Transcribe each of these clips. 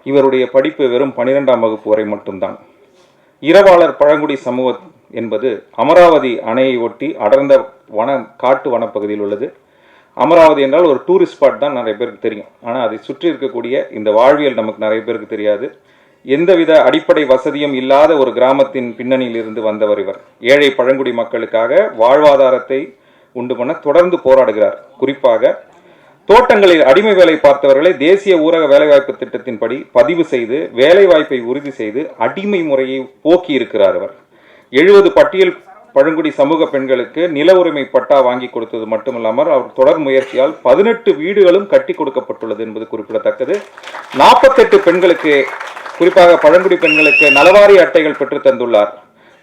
இவருடைய படிப்பு வெறும் 12ஆம் வகுப்பு வரை மட்டும்தான். இரவாளர் பழங்குடி சமூகம் என்பது அமராவதி அணையை ஒட்டி அடர்ந்த காட்டு வனப்பகுதியில் உள்ளது. அமராவதி என்றால் ஒரு டூரிஸ்ட் ஸ்பாட் தான் நிறைய பேருக்கு தெரியும். ஆனால் அதை சுற்றி இருக்கக்கூடிய இந்த வாழ்வியல் நமக்கு நிறைய பேருக்கு தெரியாது. எந்தவித அடிப்படை வசதியும் இல்லாத ஒரு கிராமத்தின் பின்னணியில் இருந்து வந்தவர் இவர். ஏழை பழங்குடி மக்களுக்காக வாழ்வாதாரத்தை உண்டு பண்ண தொடர்ந்து போராடுகிறார். குறிப்பாக தோட்டங்களில் அடிமை வேலை பார்த்தவர்களை தேசிய ஊரக வேலைவாய்ப்பு திட்டத்தின்படி பதிவு செய்து வேலைவாய்ப்பை உறுதி செய்து அடிமை முறையை போக்கி இருக்கிறார். அவர் 70 பட்டியல் பழங்குடி சமூக பெண்களுக்கு நில உரிமை பட்டா வாங்கி கொடுத்தது மட்டுமல்லாமல் அவர் தொடர் முயற்சியால் 18 வீடுகளும் கட்டி கொடுக்கப்பட்டுள்ளது என்பது குறிப்பிடத்தக்கது. 48 பெண்களுக்கு, குறிப்பாக பழங்குடி பெண்களுக்கு நலவாரி அட்டைகள் பெற்று தந்துள்ளார்.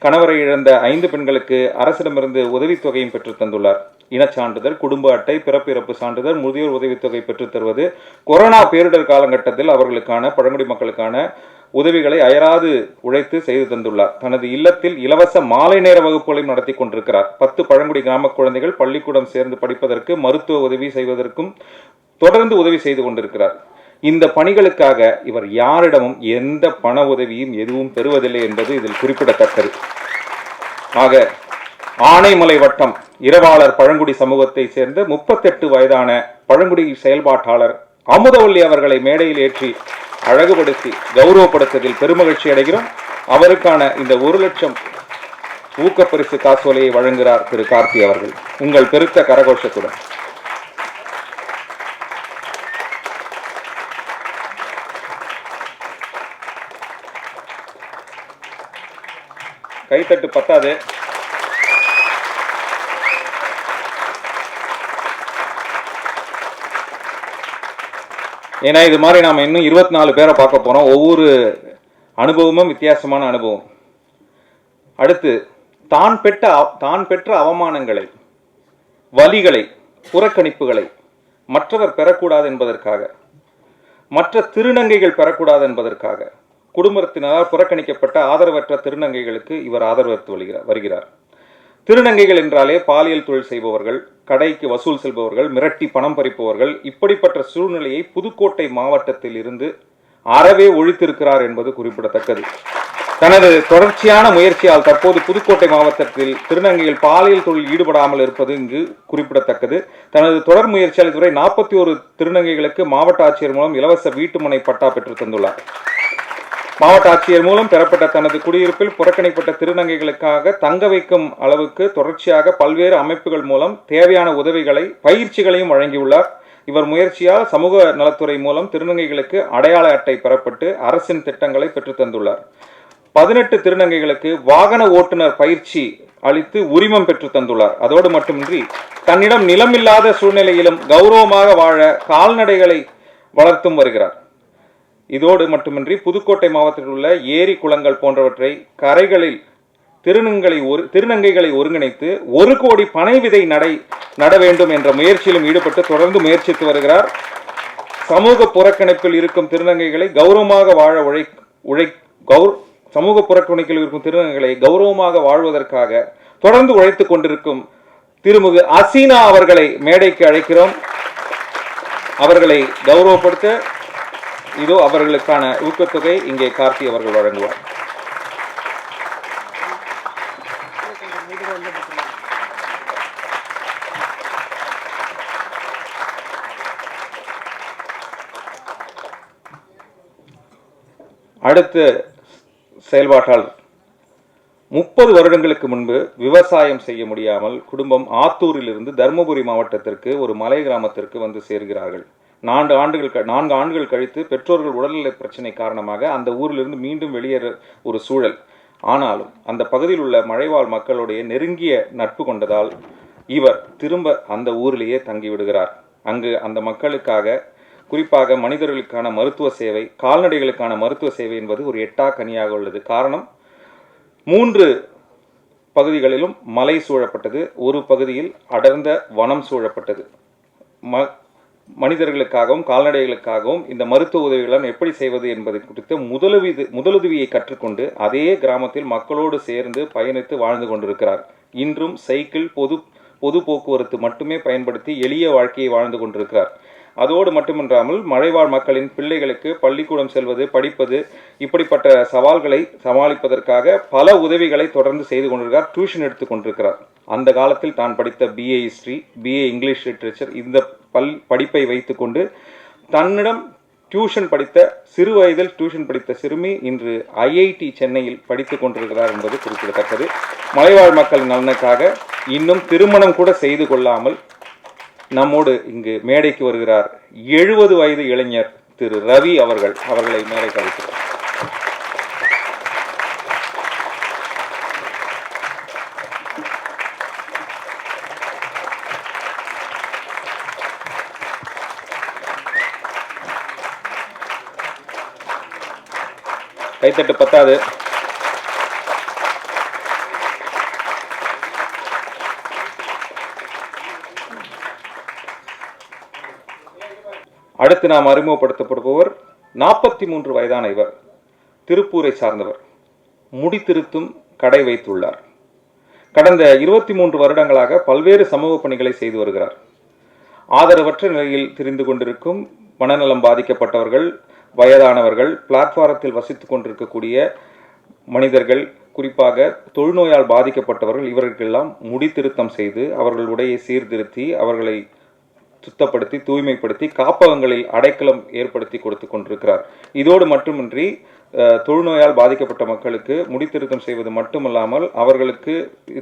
கணவரை இழந்த 5 பெண்களுக்கு அரசிடமிருந்து உதவித்தொகையும் பெற்று தந்துள்ளார். இனச்சான்றிதழ், குடும்ப அட்டை, பிறப்பிறப்பு சான்றிதழ், முதியோர் உதவித்தொகை பெற்றுத் தருவது, கொரோனா பேரிடர் காலகட்டத்தில் அவர்களுக்கான பழங்குடி மக்களுக்கான உதவிகளை அயராது உழைத்து செய்து தந்துள்ளார். தனது இல்லத்தில் இலவச மாலை நேர வகுப்புகளையும் நடத்தி கொண்டிருக்கிறார். 10 பழங்குடி கிராம குழந்தைகள் பள்ளிக்கூடம் சேர்ந்து படிப்பதற்கு, மருத்துவ உதவி செய்வதற்கும் தொடர்ந்து உதவி செய்து கொண்டிருக்கிறார். இந்த பணிகளுக்காக இவர் யாரிடமும் எந்த பண உதவியும் எதுவும் பெறுவதில்லை என்பது இதில் குறிப்பிடத்தக்கது. ஆக ஆனைமலை வட்டம் இரவாளர் பழங்குடி சமூகத்தை சேர்ந்த 38 வயதான பழங்குடி செயல்பாட்டாளர் அமுதவல்லி அவர்களை மேடையில் ஏற்றி அழகுபடுத்தி கௌரவப்படுத்ததில் பெருமகிழ்ச்சி அடைகிறோம். அவருக்கான இந்த 1 லட்சம் ஊக்கப்பரிசு காசோலையை வழங்குகிறார் திரு கார்த்தி அவர்கள். உங்கள் பெருத்த கரகோஷத்துடன். கைத்தட்டு பத்தாது. ஏன்னா இது மாதிரி நாம இன்னும் 24 பேரை பார்க்க போறோம். ஒவ்வொரு அனுபவமும் வித்தியாசமான அனுபவம். அடுத்து தான் பெற்ற அவமானங்களை, வலிகளை, புறக்கணிப்புகளை மற்றவர் பெறக்கூடாது என்பதற்காக, மற்ற திருநங்கைகள் பெறக்கூடாது என்பதற்காக குடும்பத்தினரால் புறக்கணிக்கப்பட்ட ஆதரவற்ற திருநங்கைகளுக்கு இவர் ஆதரவளித்து வருகிறார். திருநங்கைகள் என்றாலே பாலியல் தொழில் செய்பவர்கள், கடைக்கு வசூல் செல்பவர்கள், மிரட்டி பணம் பறிப்பவர்கள், இப்படிப்பட்ட சூழ்நிலையை புதுக்கோட்டை மாவட்டத்தில் இருந்து அறவே ஒழித்திருக்கிறார் என்பது குறிப்பிடத்தக்கது. தனது தொடர்ச்சியான முயற்சியால் தற்போது புதுக்கோட்டை மாவட்டத்தில் திருநங்கைகள் பாலியல் தொழில் ஈடுபடாமல் இருப்பது இங்கு குறிப்பிடத்தக்கது. தனது தொடர் முயற்சியால் இதுவரை 41 திருநங்கைகளுக்கு மாவட்ட ஆட்சியர் மூலம் இலவச வீட்டுமனை பட்டா பெற்று தந்துள்ளார். மாவட்ட ஆட்சியர் மூலம் பெறப்பட்ட தனது குடியிருப்பில் புறக்கணிக்கப்பட்ட திருநங்கைகளுக்காக தங்க வைக்கும் அளவுக்கு தொடர்ச்சியாக பல்வேறு அமைப்புகள் மூலம் தேவையான உதவிகளை, பயிற்சிகளையும் வழங்கியுள்ளார். இவர் முயற்சியால் சமூக நலத்துறை மூலம் திருநங்கைகளுக்கு அடையாள அட்டை பெறப்பட்டு அரசின் திட்டங்களை பெற்று தந்துள்ளார். 18 திருநங்கைகளுக்கு வாகன ஓட்டுநர் பயிற்சி அளித்து உரிமம் பெற்று தந்துள்ளார். அதோடு மட்டுமின்றி தன்னிடம் நிலமில்லாத சூழ்நிலையிலும் கௌரவமாக வாழ கால்நடைகளை வளர்த்தும் வருகிறார். இதோடு மட்டுமின்றி புதுக்கோட்டை மாவட்டத்தில் உள்ள ஏரி, குளங்கள் போன்றவற்றை கரைகளில் திருநங்கைகளை ஒருங்கிணைத்து 1 கோடி பனை விதை நட வேண்டும் என்ற முயற்சியிலும் ஈடுபட்டு தொடர்ந்து முயற்சித்து வருகிறார். சமூக புறக்கணிப்பில் இருக்கும் திருநங்கைகளை சமூக புறக்கணிப்பில் இருக்கும் திருநங்கைகளை கௌரவமாக வாழ்வதற்காக தொடர்ந்து உழைத்துக் கொண்டிருக்கும் திருமிகு அசீனா அவர்களை மேடைக்கு அழைக்கிறோம். அவர்களை கௌரவப்படுத்த இதோ அவர்களுக்கான ஊக்கத்தொகை இங்கே கார்த்தி அவர்கள் வழங்குவார். அடுத்த செயல்பாட்டாளர் 30 வருடங்களுக்கு முன்பு விவசாயம் செய்ய முடியாமல் குடும்பம் ஆத்தூரில் இருந்து தருமபுரி மாவட்டத்திற்கு ஒரு மலை கிராமத்திற்கு வந்து சேர்கிறார்கள். 4 ஆண்டுகள் கழித்து பெற்றோர்கள் உடல்நல பிரச்சனை காரணமாக அந்த ஊரிலிருந்து மீண்டும் வெளியேற ஒரு சூழல். ஆனாலும் அந்த பகுதியில் உள்ள மலைவாழ் மக்களுடைய நெருங்கிய நட்பு கொண்டதால் இவர் திரும்ப அந்த ஊரிலேயே தங்கிவிடுகிறார். அங்கு அந்த மக்களுக்காக, குறிப்பாக மனிதர்களுக்கான மருத்துவ சேவை, கால்நடைகளுக்கான மருத்துவ சேவை என்பது ஒரு எட்டா கனியாக உள்ளது. காரணம், 3 பகுதிகளிலும் மலை சூழப்பட்டது, ஒரு பகுதியில் அடர்ந்த வனம் சூழப்பட்டது. மனிதர்களுக்காகவும் கால்நடைகளுக்காகவும் இந்த மருத்துவ உதவிகளும் எப்படி செய்வது என்பதை குறித்து முதலுதவியை கற்றுக்கொண்டு அதே கிராமத்தில் மக்களோடு சேர்ந்து பயணித்து வாழ்ந்து கொண்டிருக்கிறார். இன்றும் சைக்கிள், பொது போக்குவரத்து மட்டுமே பயன்படுத்தி எளிய வாழ்க்கையை வாழ்ந்து கொண்டிருக்கிறார். அதோடு மட்டுமின்றாமல் மலைவாழ் மக்களின் பிள்ளைகளுக்கு பள்ளிக்கூடம் செல்வது, படிப்பது, இப்படிப்பட்ட சவால்களை சமாளிப்பதற்காக பல உதவிகளை தொடர்ந்து செய்து கொண்டிருக்கிறார். டியூஷன் எடுத்துக் கொண்டிருக்கிறார். அந்த காலத்தில் தான் படித்த BA history, BA English literature, இந்த படிப்பை வைத்துக்கொண்டு தன்னிடம் டியூஷன் படித்த சிறு வயதில் டியூஷன் படித்த சிறுமி இன்று IIT சென்னையில் படித்துக் கொண்டிருக்கிறார் என்பது குறிப்பிடத்தக்கது. மலைவாழ் மக்கள் நலனுக்காக இன்னும் திருமணம் கூட செய்து கொள்ளாமல் நம்மோடு இங்கு மேடைக்கு வருகிறார் 70 வயது இளைஞர் திரு ரவி அவர்களை மேடைக்கு அழைக்கிறார். கைத்தட்டு பத்தாது. அடுத்து நாம் அறிமுகப்படுத்தப்படுபவர் 43 வயதான இவர். திருப்பூரை சார்ந்தவர். முடித்திருத்தும் கடை வைத்துள்ளார். கடந்த 23 வருடங்களாக பல்வேறு சமூக பணிகளை செய்து வருகிறார். ஆதரவற்ற நிலையில் திரிந்து கொண்டிருக்கும் மனநலம் பாதிக்கப்பட்டவர்கள், வயதானவர்கள், பிளாட்பாரத்தில் வசித்துக் கொண்டிருக்கக்கூடிய மனிதர்கள், குறிப்பாக தொழுநோயால் பாதிக்கப்பட்டவர்கள், இவர்களுக்கெல்லாம் முடித்திருத்தம் செய்து அவர்கள் உடையை சீர்திருத்தி அவர்களை சுத்தப்படுத்தி தூய்மைப்படுத்தி காப்பகங்களில் அடைக்கலம் ஏற்படுத்தி கொடுத்து கொண்டிருக்கிறார். இதோடு மட்டுமின்றி தொழுநோயால் பாதிக்கப்பட்ட மக்களுக்கு முடித்திருத்தம் செய்வது மட்டுமல்லாமல் அவர்களுக்கு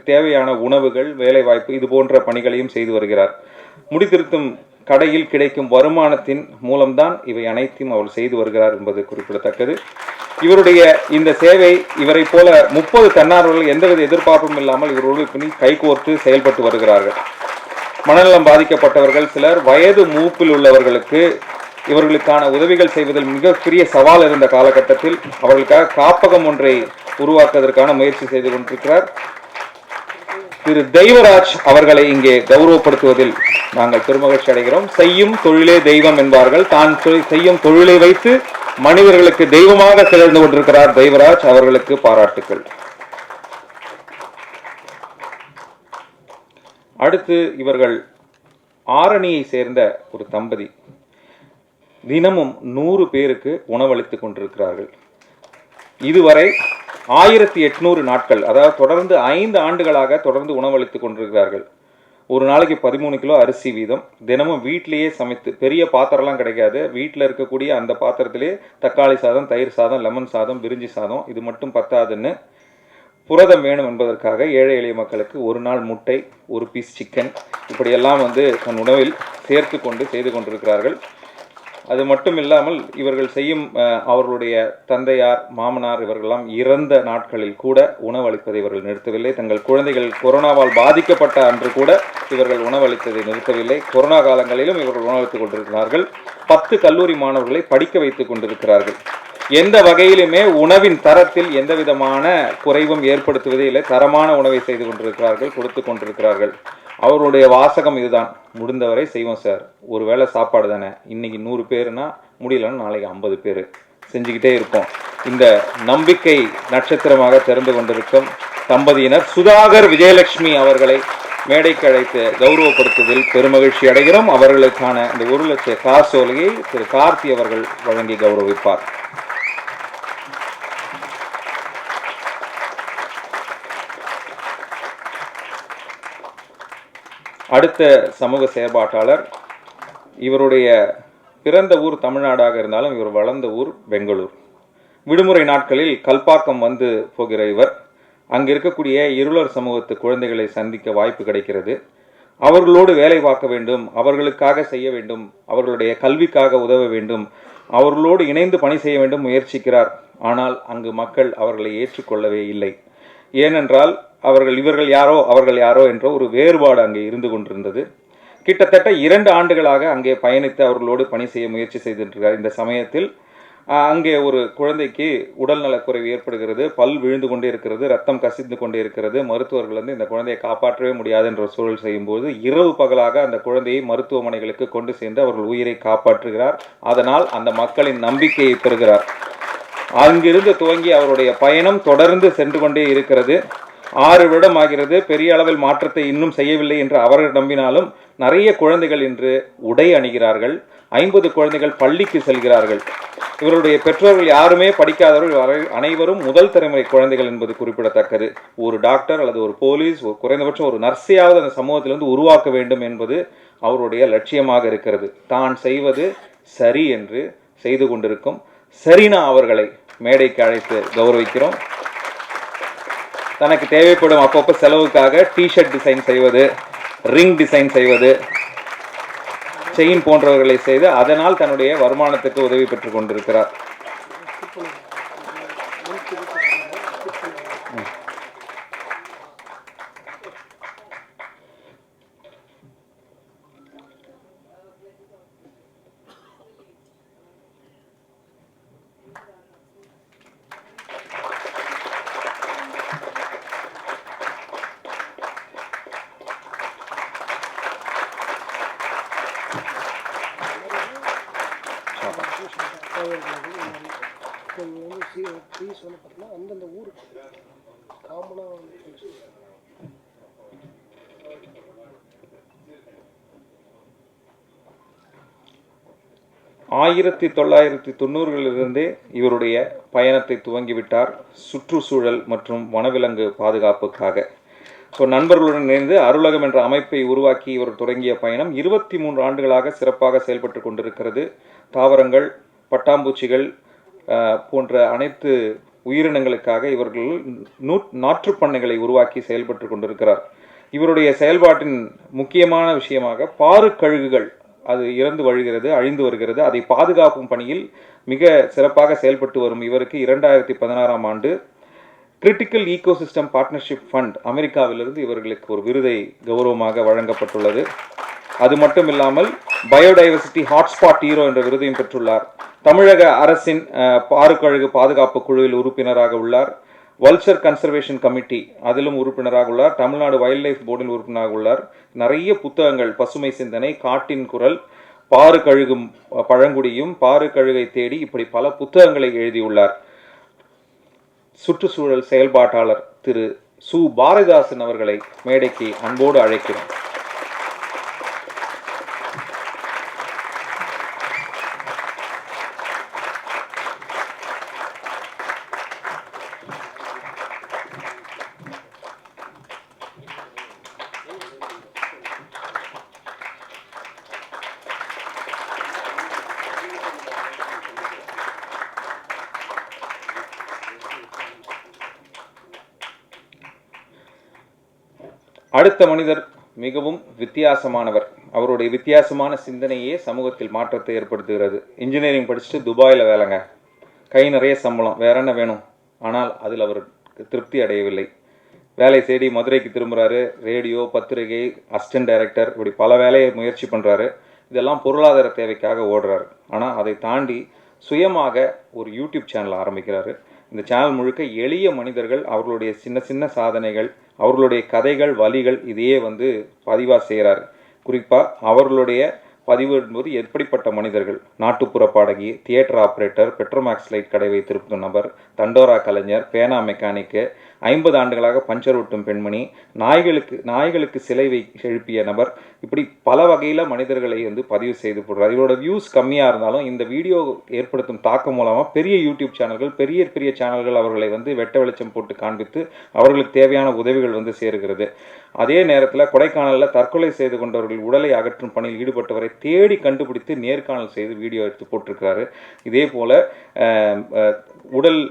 தேவையான உணவுகள், வேலைவாய்ப்பு, இது போன்ற பணிகளையும் செய்து வருகிறார். முடித்திருத்தும் கடையில் கிடைக்கும் வருமானத்தின் மூலம்தான் இவை அனைத்தையும் அவர் செய்து வருகிறார் என்பது குறிப்பிடத்தக்கது. இவருடைய இந்த சேவை, இவரை போல 30 தன்னார்வலர்கள் எந்தவித எதிர்பார்ப்பும் இல்லாமல் இவர்களுக்கு கைகோர்த்து செயல்பட்டு வருகிறார்கள். மனநலம் பாதிக்கப்பட்டவர்கள் சிலர் வயது மூப்பில் உள்ளவர்களுக்கு இவர்களுக்கான உதவிகள் செய்வதில் மிகப்பெரிய சவால் இருந்த காலகட்டத்தில் அவர்களுக்காக காப்பகம் ஒன்றை உருவாக்குவதற்கான முயற்சி செய்து கொண்டிருக்கிறார். திரு தெய்வராஜ் அவர்களை இங்கே கௌரவப்படுத்துவதில் நாங்கள் பெருமகிழ்ச்சி அடைகிறோம். செய்யும் தொழிலே தெய்வம் என்பார்கள். தான் செய்யும் தொழிலை வைத்து மனிதர்களுக்கு தெய்வமாக திகழ்ந்து கொண்டிருக்கிறார் தெய்வராஜ். அவர்களுக்கு பாராட்டுக்கள். அடுத்து இவர்கள் ஆரணியை சேர்ந்த ஒரு தம்பதி. தினமும் 100 பேருக்கு உணவளித்துக் கொண்டிருக்கிறார்கள். இதுவரை 1800 நாட்கள், அதாவது தொடர்ந்து 5 ஆண்டுகளாக தொடர்ந்து உணவளித்துக் கொண்டிருக்கிறார்கள். ஒரு நாளைக்கு 13 கிலோ அரிசி வீதம் தினமும் வீட்டிலேயே சமைத்து, பெரிய பாத்திரம்லாம் கிடைக்காது, வீட்டில் இருக்கக்கூடிய அந்த பாத்திரத்திலே தக்காளி சாதம், தயிர் சாதம், லெமன் சாதம், பிரிஞ்சி சாதம், இது மட்டும் பத்தாதுன்னு புரதம் வேணும் என்பதற்காக ஏழை எளிய மக்களுக்கு ஒரு நாள் முட்டை, ஒரு பீஸ் சிக்கன், இப்படியெல்லாம் தன் உணவில் சேர்த்து கொண்டு செய்து கொண்டிருக்கிறார்கள். அது மட்டும் இல்லாமல் இவர்கள் செய்யும் அவர்களுடைய தந்தையார், மாமனார் இவர்களெல்லாம் இறந்த நாட்களில் கூட உணவளிப்பதை இவர்கள் நிறுத்தவில்லை. தங்கள் குழந்தைகள் கொரோனாவால் பாதிக்கப்பட்ட அன்று கூட இவர்கள் உணவளித்ததை நிறுத்தவில்லை. கொரோனா காலங்களிலும் இவர்கள் உணவளித்துக் கொண்டிருக்கிறார்கள். 10 கல்லூரி மாணவர்களை படிக்க வைத்துக் கொண்டிருக்கிறார்கள். எந்த வகையிலுமே உணவின் தரத்தில் எந்த விதமான குறைவும் ஏற்படுத்துவதே இல்லை. தரமான உணவை செய்து கொண்டிருக்கிறார்கள், கொடுத்து கொண்டிருக்கிறார்கள். அவருடைய வாசகம் இதுதான்: முடிந்தவரை செய்வோம் சார், ஒரு வேளை சாப்பாடு தானே, இன்னைக்கு 100 பேருனா முடியலன்னா நாளைக்கு 50 பேர் செஞ்சுக்கிட்டே இருப்போம். இந்த நம்பிக்கை நட்சத்திரமாக திறந்து கொண்டிருக்கும் தம்பதியினர் சுதாகர், விஜயலட்சுமி அவர்களை மேடைக்கு அழைத்து கௌரவப்படுத்துவதில் பெருமகிழ்ச்சி அடைகிறோம். அவர்களுக்கான இந்த 1 லட்ச காசோலையை திரு கார்த்தி அவர்கள் வழங்கி கௌரவிப்பார். அடுத்த சமூக செயற்பாட்டாளர். இவருடைய பிறந்த ஊர் தமிழ்நாடாக இருந்தாலும் இவர் வளர்ந்த ஊர் பெங்களூர். விடுமுறை நாட்களில் கல்பாக்கம் வந்து போகிற இவர் அங்கு இருக்கக்கூடிய இருளர் சமூகத்து குழந்தைகளை சந்திக்க வாய்ப்பு கிடைக்கிறது. அவர்களோடு வேலை பார்க்க வேண்டும், அவர்களுக்காக செய்ய வேண்டும், அவர்களுடைய கல்விக்காக உதவ வேண்டும், அவர்களோடு இணைந்து பணி செய்ய வேண்டும் முயற்சிக்கிறார். ஆனால் அங்கு மக்கள் அவர்களை ஏற்றுக்கொள்ளவே இல்லை. ஏனென்றால் இவர்கள் யாரோ என்ற ஒரு வேறுபாடு அங்கே இருந்து கொண்டிருந்தது. கிட்டத்தட்ட 2 ஆண்டுகளாக அங்கே பயணித்து அவர்களோடு பணி செய்ய முயற்சி செய்திருக்கிறார். இந்த சமயத்தில் அங்கே ஒரு குழந்தைக்கு உடல்நலக்குறைவு ஏற்படுகிறது, பல் விழுந்து கொண்டே இருக்கிறது, ரத்தம் கசிந்து கொண்டே இருக்கிறது. மருத்துவர்கள் இந்த குழந்தையை காப்பாற்றவே முடியாது என்ற சூழல் செய்யும்போது இரவு பகலாக அந்த குழந்தையை மருத்துவமனைகளுக்கு கொண்டு சென்று அவர்கள் உயிரை காப்பாற்றுகிறார். அதனால் அந்த மக்களின் நம்பிக்கையை பெறுகிறார். அங்கிருந்து துவங்கி அவருடைய பயணம் தொடர்ந்து சென்று கொண்டே இருக்கிறது. 6 வருடம் ஆகிறது. பெரிய அளவில் மாற்றத்தை இன்னும் செய்யவில்லை என்று அவர்கள் நம்பினாலும் நிறைய குழந்தைகள் இன்று உடை அணிகிறார்கள், 50 குழந்தைகள் பள்ளிக்கு செல்கிறார்கள். இவருடைய பெற்றோர்கள் யாருமே படிக்காதவர்கள், அனைவரும் முதல் தலைமுறை குழந்தைகள் என்பது குறிப்பிடத்தக்கது. ஒரு டாக்டர் அல்லது ஒரு போலீஸ், குறைந்தபட்சம் ஒரு நர்ஸையாவது அந்த சமூகத்திலிருந்து உருவாக்க வேண்டும் என்பது அவருடைய லட்சியமாக இருக்கிறது. தான் செய்வது சரி என்று செய்து கொண்டிருக்கும் சரினா அவர்களை மேடைக்கு அழைத்து கௌரவிக்கிறோம். தனக்கு தேவைப்படும் அப்பப்போ செலவுக்காக டிஷர்ட் டிசைன் செய்வது, ரிங் டிசைன் செய்வது, செயின் போன்றவர்களை செய்து அதனால் தன்னுடைய வருமானத்துக்கு உதவி பெற்றுக் கொண்டிருக்கிறார். அந்தந்த ஊருக்கு காமனாக 1990களிலிருந்தே இவருடைய பயணத்தை துவங்கிவிட்டார் சுற்றுச்சூழல் மற்றும் வனவிலங்கு பாதுகாப்புக்காக. ஸோ நண்பர்களுடன் இணைந்து அருளகம் என்ற அமைப்பை உருவாக்கி இவர் தொடங்கிய பயணம் 23 ஆண்டுகளாக சிறப்பாக செயல்பட்டு கொண்டிருக்கிறது. தாவரங்கள், பட்டாம்பூச்சிகள் போன்ற அனைத்து உயிரினங்களுக்காக இவர்கள் நாற்றுப்பண்ணைகளை உருவாக்கி செயல்பட்டு கொண்டிருக்கிறார். இவருடைய செயல்பாட்டின் முக்கியமான விஷயமாக பாரு கழுகுகள் அது இறந்து வழிகிறது, அழிந்து வருகிறது. அதை பாதுகாக்கும் பணியில் மிக சிறப்பாக செயல்பட்டு வரும் இவருக்கு 2016ஆம் ஆண்டு கிரிட்டிக்கல் ஈகோசிஸ்டம் பார்ட்னர்ஷிப் ஃபண்ட் அமெரிக்காவிலிருந்து இவர்களுக்கு ஒரு விருதை கௌரவமாக வழங்கப்பட்டுள்ளது. அது மட்டும் இல்லாமல் பயோடைவர்சிட்டி ஹாட்ஸ்பாட் ஹீரோ என்ற விருதையும் பெற்றுள்ளார். தமிழக அரசின் பாருக்கழுகு பாதுகாப்பு குழுவில் உறுப்பினராக உள்ளார். வல்ச்சர் கன்சர்வேஷன் கமிட்டி அதிலும் உறுப்பினராக உள்ளார். தமிழ்நாடு வைல்ட் லைஃப் போர்டில் உறுப்பினராக உள்ளார். நிறைய புத்தகங்கள், பசுமை சிந்தனை, காட்டின் குரல், பாரு கழுகும் பழங்குடியும், பாரு கழுகை தேடி, இப்படி பல புத்தகங்களை எழுதியுள்ளார். சுற்றுச்சூழல் செயல்பாட்டாளர் திரு சு பாரதிதாசன் அவர்களை மேடைக்கு அன்போடு அழைக்கிறோம். அடுத்த மனிதர் மிகவும் வித்தியாசமானவர். அவருடைய வித்தியாசமான சிந்தனையே சமூகத்தில் மாற்றத்தை ஏற்படுத்துகிறது. இன்ஜினியரிங் படிச்சுட்டு துபாயில் வேலைங்க, கை நிறைய சம்பளம், வேற என்ன வேணும்? ஆனால் அதில் அவர் திருப்தி அடையவில்லை. வேலை தேடி மதுரைக்கு திரும்புகிறாரு. ரேடியோ, பத்திரிகை, அசிஸ்டன்ட் டைரக்டர், இப்படி பல வேலையை முயற்சி பண்ணுறாரு. இதெல்லாம் பொருளாதார தேவைக்காக ஓடுறாரு. ஆனால் அதை தாண்டி சுயமாக ஒரு யூடியூப் சேனல் ஆரம்பிக்கிறாரு. இந்த சேனல் முழுக்க எளிய மனிதர்கள் அவர்களுடைய சின்ன சின்ன சாதனைகள், அவர்களுடைய கதைகள், வலிகள் இதையே பதிவாக செய்கிறார். குறிப்பாக அவர்களுடைய பதிவு என்பது எப்படிப்பட்ட மனிதர்கள், நாட்டுப்புற பாடகி, தியேட்டர் ஆப்ரேட்டர், பெட்ரோமேக்ஸ் லைட் கடை வைத்திருக்கும் நபர், தண்டோரா கலைஞர், பேனா மெக்கானிக்கு, 50 ஆண்டுகளாக பஞ்சர் ஓட்டும் பெண்மணி, நாய்களுக்கு சிலை எழுப்பிய நபர், இப்படி பல வகையில் மனிதர்களை பதிவு செய்து போடுறார். இவரோட வியூஸ் கம்மியாக இருந்தாலும் இந்த வீடியோ ஏற்படுத்தும் தாக்கம் மூலமாக பெரிய யூடியூப் சேனல்கள், பெரிய பெரிய சேனல்கள் அவர்களை வெட்ட வெளிச்சம் போட்டு காண்பித்து அவர்களுக்கு தேவையான உதவிகள் சேருகிறது. அதே நேரத்தில் கொடைக்கானலில் தற்கொலை செய்து கொண்டவர்கள் உடலை அகற்றும் பணியில் ஈடுபட்டவரை தேடி கண்டுபிடித்து நேர்காணல் செய்து வீடியோ எடுத்து போட்டிருக்கிறாரு. இதே போல உடல்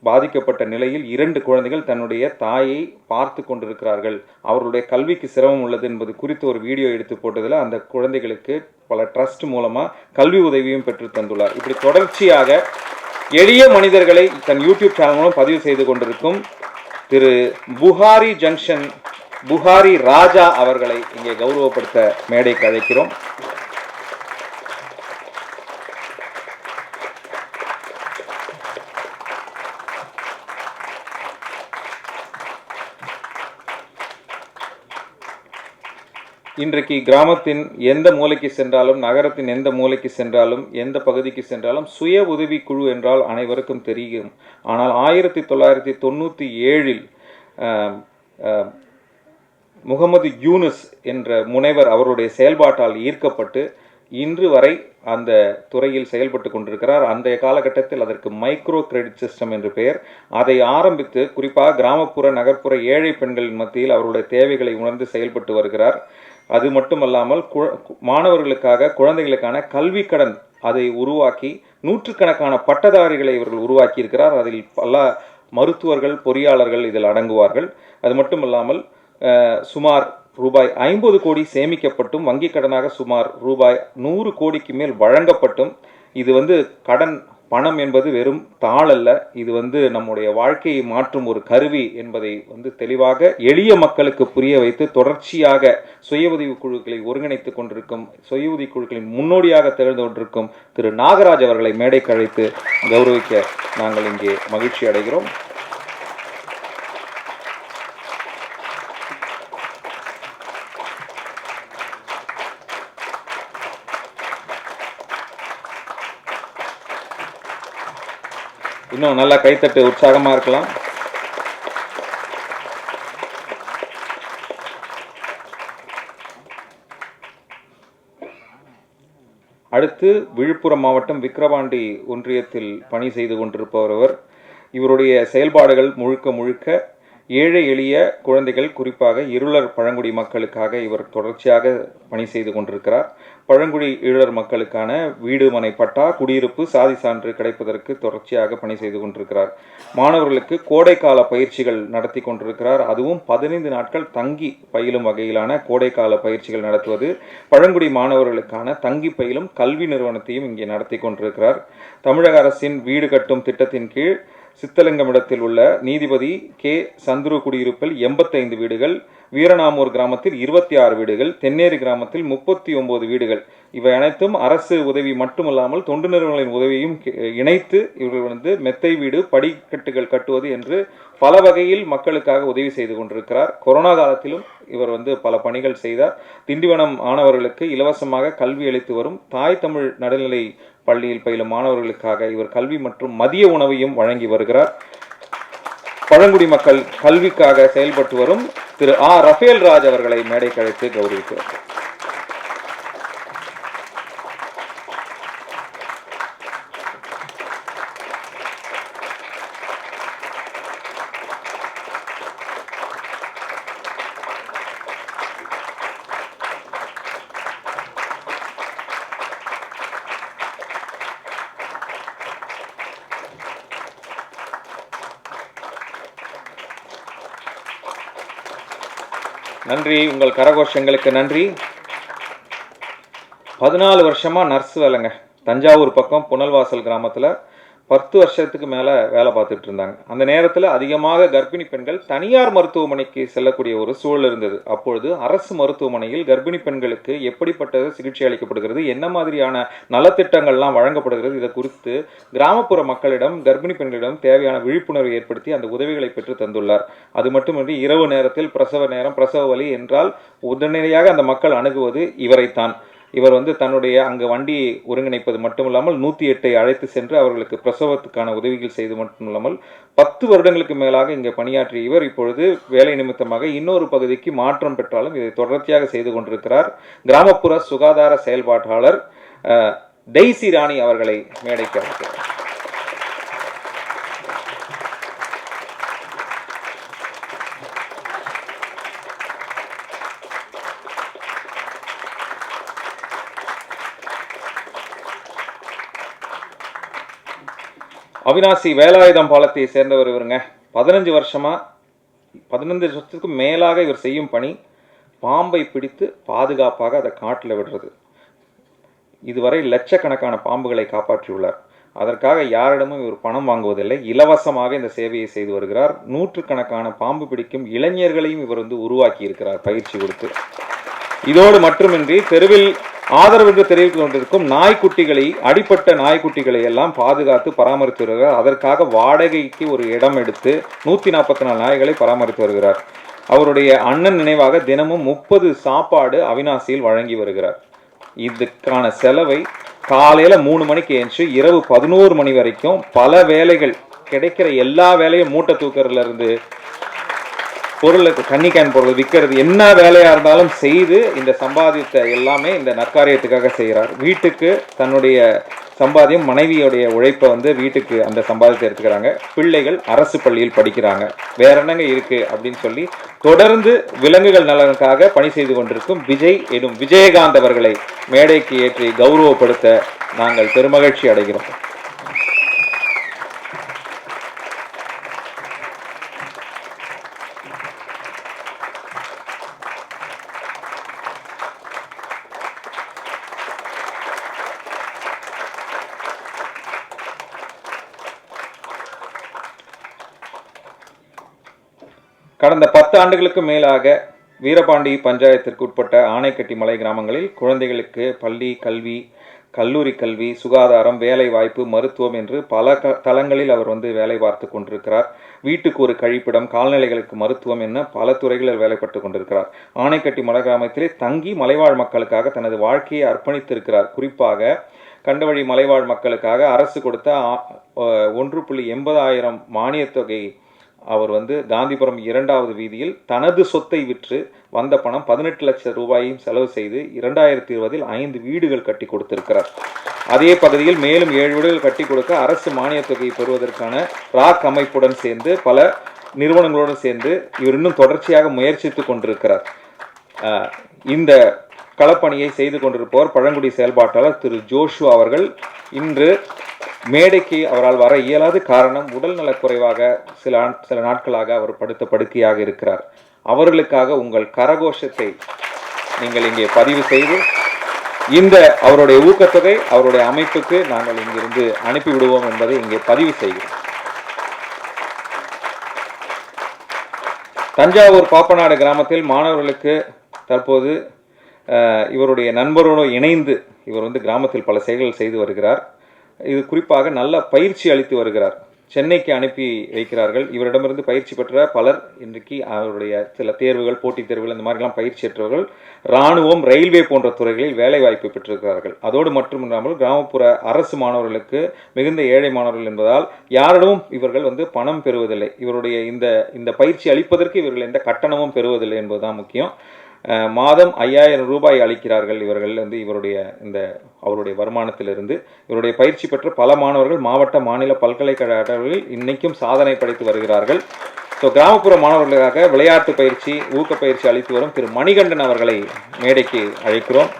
பாதிக்கப்பட்ட நிலையில் 2 குழந்தைகள் தன்னுடைய தாயை பார்த்து கொண்டிருக்கிறார்கள், அவர்களுடைய கல்விக்கு சிரமம் உள்ளது என்பது குறித்து ஒரு வீடியோ எடுத்து போட்டதில் அந்த குழந்தைகளுக்கு பல ட்ரஸ்ட் மூலமாக கல்வி உதவியும் பெற்று தந்துள்ளார். இப்படி தொடர்ச்சியாக எளிய மனிதர்களை தன் யூடியூப் சேனல் மூலம் பதிவு செய்து கொண்டிருக்கும் திரு புகாரி ஜங்ஷன் புகாரி ராஜா அவர்களை இங்கே கௌரவப்படுத்த மேடைக்கு அழைக்கிறோம். இன்றைக்கு கிராமத்தின் எந்த மூலைக்கு சென்றாலும், நகரத்தின் எந்த மூலைக்கு சென்றாலும், எந்த பகுதிக்கு சென்றாலும் சுய உதவி குழு என்றால் அனைவருக்கும் தெரியும். ஆனால் 1997இல் முகமது யூனுஸ் என்ற முனைவர் அவருடைய செயல்பாட்டால் ஈர்க்கப்பட்டு இன்று வரை அந்த துறையில் செயல்பட்டு கொண்டிருக்கிறார். அந்த காலகட்டத்தில் அதற்கு மைக்ரோ கிரெடிட் சிஸ்டம் என்று பெயர். அதை ஆரம்பித்து குறிப்பாக கிராமப்புற நகர்ப்புற ஏழை பெண்களின் மத்தியில் அவருடைய தேவைகளை உணர்ந்து செயல்பட்டு வருகிறார். அது மட்டுமல்லாமல் மாணவர்களுக்காக குழந்தைகளுக்கான கல்வி கடன் அதை உருவாக்கி நூற்றுக்கணக்கான பட்டதாரிகளை இவர்கள் உருவாக்கி இருக்கிறார். அதில் பல மருத்துவர்கள், பொறியாளர்கள் இதில் அடங்குவார்கள். அது மட்டுமல்லாமல் சுமார் ரூபாய் 50 கோடி சேமிக்கப்பட்டும் வங்கி கடனாக சுமார் ரூபாய் 100 கோடிக்கு மேல் வழங்கப்பட்டும், இது கடன் பணம் என்பது வெறும் தாள் அல்ல, இது நம்முடைய வாழ்க்கையை மாற்றும் ஒரு கருவி என்பதை தெளிவாக எளிய மக்களுக்கு புரிய வைத்து தொடர்ச்சியாக சுய உதவி குழுக்களை ஒருங்கிணைத்துக் கொண்டிருக்கும், சுய உதவி குழுக்களின் முன்னோடியாக திகழ்ந்து கொண்டிருக்கும் திரு நாகராஜ் அவர்களை மேடைக்கு அழைத்து கௌரவிக்க நாங்கள் இங்கே மகிழ்ச்சி அடைகிறோம். இன்னும் நல்லா கைத்தட்டு உற்சாகமா இருக்கலாம். அடுத்து விழுப்புரம் மாவட்டம் விக்கிரவாண்டி ஒன்றியத்தில் பணி செய்து கொண்டிருப்பவர். இவருடைய செயல்பாடுகள் முழுக்க ஏழை எளிய குழந்தைகள், குறிப்பாக இருளர் பழங்குடி மக்களுக்காக இவர் தொடர்ச்சியாக பணி செய்து கொண்டிருக்கிறார். பழங்குடி ஈழர் மக்களுக்கான வீடு மனை பட்டா, குடியிருப்பு, சாதி சான்று கிடைப்பதற்கு தொடர்ச்சியாக பணி செய்து கொண்டிருக்கிறார். மாணவர்களுக்கு கோடைக்கால பயிற்சிகள் நடத்தி கொண்டிருக்கிறார். அதுவும் 15 நாட்கள் தங்கி பயிலும் வகையிலான கோடைக்கால பயிற்சிகள் நடத்துவது. பழங்குடி மாணவர்களுக்கான தங்கி பயிலும் கல்வி நிறுவனத்தையும் இங்கே நடத்தி கொண்டிருக்கிறார். தமிழக அரசின் வீடு கட்டும் திட்டத்தின் கீழ் சித்தலிங்கமிடத்தில் உள்ள நீதிபதி கே சந்துரு குடியிருப்பில் 85 வீடுகள், வீரநாமூர் கிராமத்தில் 26 வீடுகள், தென்னேரி கிராமத்தில் 39 வீடுகள், இவை அனைத்தும் அரசு உதவி மட்டுமல்லாமல் தொண்டு நிறுவனங்களின் உதவியும் இணைத்து இவர்கள் மெத்தை வீடு, படிக்கட்டுகள் கட்டுவது என்று பல வகையில் மக்களுக்காக உதவி செய்து கொண்டிருக்கிறார். கொரோனா காலத்திலும் இவர் பல பணிகள் செய்தார். திண்டிவனம் மாணவர்களுக்கு இலவசமாக கல்வி அளித்து வரும் தாய் தமிழ் நடுநிலை பள்ளியில் பயிலும் மாணவர்களுக்காக இவர் கல்வி மற்றும் மதிய உணவையும் வழங்கி வருகிறார். பழங்குடி மக்கள் கல்விக்காக செயல்பட்டு வரும் திரு ரஃபேல் ராஜ் அவர்களை மேடைக்கு அழைத்து கௌரவிக்கிறார். நன்றி, உங்கள் கரகோஷங்களுக்கு நன்றி. 14 வருஷமா நர்ஸ் வேலைங்க. தஞ்சாவூர் பக்கம் புனல்வாசல் கிராமத்தில் 10 வருஷத்துக்கு மேலே வேலை பார்த்துட்டு இருந்தாங்க. அந்த நேரத்தில் அதிகமாக கர்ப்பிணி பெண்கள் தனியார் மருத்துவமனைக்கு செல்லக்கூடிய ஒரு சூழல் இருந்தது. அப்பொழுது அரசு மருத்துவமனையில் கர்ப்பிணி பெண்களுக்கு எப்படிப்பட்ட சிகிச்சை அளிக்கப்படுகிறது, என்ன மாதிரியான நலத்திட்டங்கள்லாம் வழங்கப்படுகிறது, இதை குறித்து கிராமப்புற மக்களிடம், கர்ப்பிணி பெண்களிடம் தேவையான விழிப்புணர்வை ஏற்படுத்தி அந்த உதவிகளை பெற்று தந்துள்ளார். அது மட்டுமின்றி இரவு நேரத்தில் பிரசவ வலி என்றால் உடனடியாக அந்த மக்கள் அணுகுவது இவரைத்தான். இவர் தன்னுடைய அங்கு வண்டியை ஒருங்கிணைப்பது மட்டுமில்லாமல் 108ஐ அழைத்து சென்று அவர்களுக்கு பிரசவத்துக்கான உதவிகள் செய்து மட்டுமில்லாமல் 10 வருடங்களுக்கு மேலாக இங்கே பணியாற்றிய இவர் இப்பொழுது வேலை நிமித்தமாக இன்னொரு பகுதிக்கு மாற்றம் பெற்றாலும் இதை தொடர்ச்சியாக செய்து கொண்டிருக்கிறார். கிராமப்புற சுகாதார செயல்பாட்டாளர் டெய்சி ராணி அவர்களை மேடைக்கு அழைக்கிறார். அவினாசி வேலாயுதம் பாலத்தை சேர்ந்தவர் இவருங்க. 15 வருஷத்துக்கு மேலாக இவர் செய்யும் பணி பாம்பை பிடித்து பாதுகாப்பாக அதை காட்டில் விடுறது. இதுவரை லட்சக்கணக்கான பாம்புகளை காப்பாற்றியுள்ளார். அதற்காக யாரிடமும் இவர் பணம் வாங்குவதில்லை, இலவசமாக இந்த சேவையை செய்து வருகிறார். 100கணக்கான பாம்பு பிடிக்கும் இளைஞர்களையும் இவர் உருவாக்கி இருக்கிறார் பயிற்சி கொடுத்து. இதோடு மட்டுமின்றி தெருவில் ஆதரவு தெரிவித்துக் கொண்டிருக்கும் நாய்க்குட்டிகளை, அடிப்பட்ட நாய்க்குட்டிகளை எல்லாம் பாதுகாத்து பராமரித்து வருகிறார். அதற்காக வாடகைக்கு ஒரு இடம் எடுத்து 144 நாய்களை பராமரித்து வருகிறார். அவருடைய அண்ணன் நினைவாக தினமும் 30 சாப்பாடு அவினாசியில் வழங்கி வருகிறார். இதுக்கான செலவை காலையில 3 மணிக்கு ஏன்று இரவு 11 மணி வரைக்கும் பல வேலைகள், கிடைக்கிற எல்லா வேலையும் மூட்டை தூக்கறதுல இருந்து பொருளுக்கு தண்ணி கேன் போடுறது, விற்கிறது, என்ன வேலையாக இருந்தாலும் செய்து இந்த சம்பாதித்த எல்லாமே இந்த நற்காரியத்துக்காக செய்கிறார். வீட்டுக்கு தன்னுடைய சம்பாத்தியம், மனைவியுடைய உழைப்பை வந்து வீட்டுக்கு அந்த சம்பாதித்தை எடுத்துக்கிறாங்க. பிள்ளைகள் அரசு பள்ளியில் படிக்கிறாங்க. வேற என்னங்க இருக்கு அப்படின்னு சொல்லி தொடர்ந்து விலங்குகள் நலனுக்காக பணி செய்து கொண்டிருக்கும் விஜய் எனும் விஜயகாந்த் அவர்களை மேடைக்கு ஏற்றி கௌரவப்படுத்த நாங்கள் பெருமகிழ்ச்சி அடைகிறோம். கடந்த 10 ஆண்டுகளுக்கு மேலாக வீரபாண்டி பஞ்சாயத்திற்கு உட்பட்ட ஆனைக்கட்டி மலை கிராமங்களில் குழந்தைகளுக்கு பள்ளி கல்வி, கல்லூரி கல்வி, சுகாதாரம், வேலை வாய்ப்பு, மருத்துவம் என்று பல தளங்களில் அவர் வந்து வேலை பார்த்து கொண்டிருக்கிறார். வீட்டுக்கு ஒரு கழிப்பிடம், கால்நடைகளுக்கு மருத்துவம் என பல துறைகளில் வேலைப்பட்டு கொண்டிருக்கிறார். ஆனைக்கட்டி மலை கிராமத்திலே தங்கி மலைவாழ் மக்களுக்காக தனது வாழ்க்கையை அர்ப்பணித்திருக்கிறார். குறிப்பாக கண்டவழி மலைவாழ் மக்களுக்காக அரசு கொடுத்த 1.80 மானியத் தொகை அவர் வந்து காந்திபுரம் 2வது வீதியில் தனது சொத்தை விற்று வந்த பணம் 18 லட்சம் ரூபாயையும் செலவு செய்து 2020 5 வீடுகள் கட்டி கொடுத்திருக்கிறார். அதே பகுதியில் மேலும் 7 வீடுகள் கட்டி கொடுக்க அரசு மானியத் தொகையை பெறுவதற்கான ராக் அமைப்புடன் சேர்ந்து பல நிறுவனங்களுடன் சேர்ந்து இவர் இன்னும் தொடர்ச்சியாக முயற்சித்துக் கொண்டிருக்கிறார். இந்த களப்பணியை செய்து கொண்டிருப்பவர் பழங்குடி செயல்பாட்டாளர் திரு ஜோஷுவா அவர்கள். இன்று மேடைக்கு அவரால் வர இயலாத காரணம் உடல் நலக்குறைவாக சில நாட்களாக அவர் படுத்த படுக்கையாக இருக்கிறார். அவர்களுக்காக உங்கள் கரகோஷத்தை நீங்கள் இங்கே பதிவு செய்து இந்த அவருடைய ஊக்கத்தொகை அவருடைய அமைப்புக்கு நாங்கள் இங்கிருந்து அனுப்பிவிடுவோம் என்பதை இங்கே பதிவு செய்கிறோம். தஞ்சாவூர் பாப்பநாடு கிராமத்தில் மாணவர்களுக்கு தற்போது இவருடைய நண்பரோடு இணைந்து இவர் வந்து கிராமத்தில் பல செயல்கள் செய்து வருகிறார். இது குறிப்பாக நல்ல பயிற்சி அளித்து வருகிறார். சென்னைக்கு அனுப்பி வைக்கிறார்கள். இவரிடமிருந்து பயிற்சி பெற்ற பலர் இன்றைக்கு அவருடைய சில தேர்வுகள், போட்டித் தேர்வுகள் இந்த மாதிரிலாம் பயிற்சி பெற்றவர்கள் இராணுவம், ரயில்வே போன்ற துறைகளில் வேலை வாய்ப்பு பெற்றிருக்கிறார்கள். அதோடு மட்டுமில்லாமல் கிராமப்புற அரசு மாணவர்களுக்கு மிகுந்த ஏழை மாணவர்கள் என்பதால் யாரிடமும் இவர்கள் வந்து பணம் பெறுவதில்லை. இவருடைய இந்த பயிற்சி அளிப்பதற்கு இவர்கள் எந்த கட்டணமும் பெறுவதில்லை என்பதுதான் முக்கியம். மாதம் 5000 ரூபாய் அளிக்கிறார்கள் இவர்கள் வந்து அவருடைய வருமானத்திலிருந்து. இவருடைய பயிற்சி பெற்ற பல மாணவர்கள் மாவட்ட, மாநில பல்கலைக்கழகங்களில் இன்னைக்கும் சாதனை படைத்து வருகிறார்கள். கிராமப்புற மாணவர்களுக்காக விளையாட்டு பயிற்சி, ஊக்க பயிற்சி அளித்து வரும் திரு மணிகண்டன் அவர்களை மேடைக்கு அழைக்கிறோம்.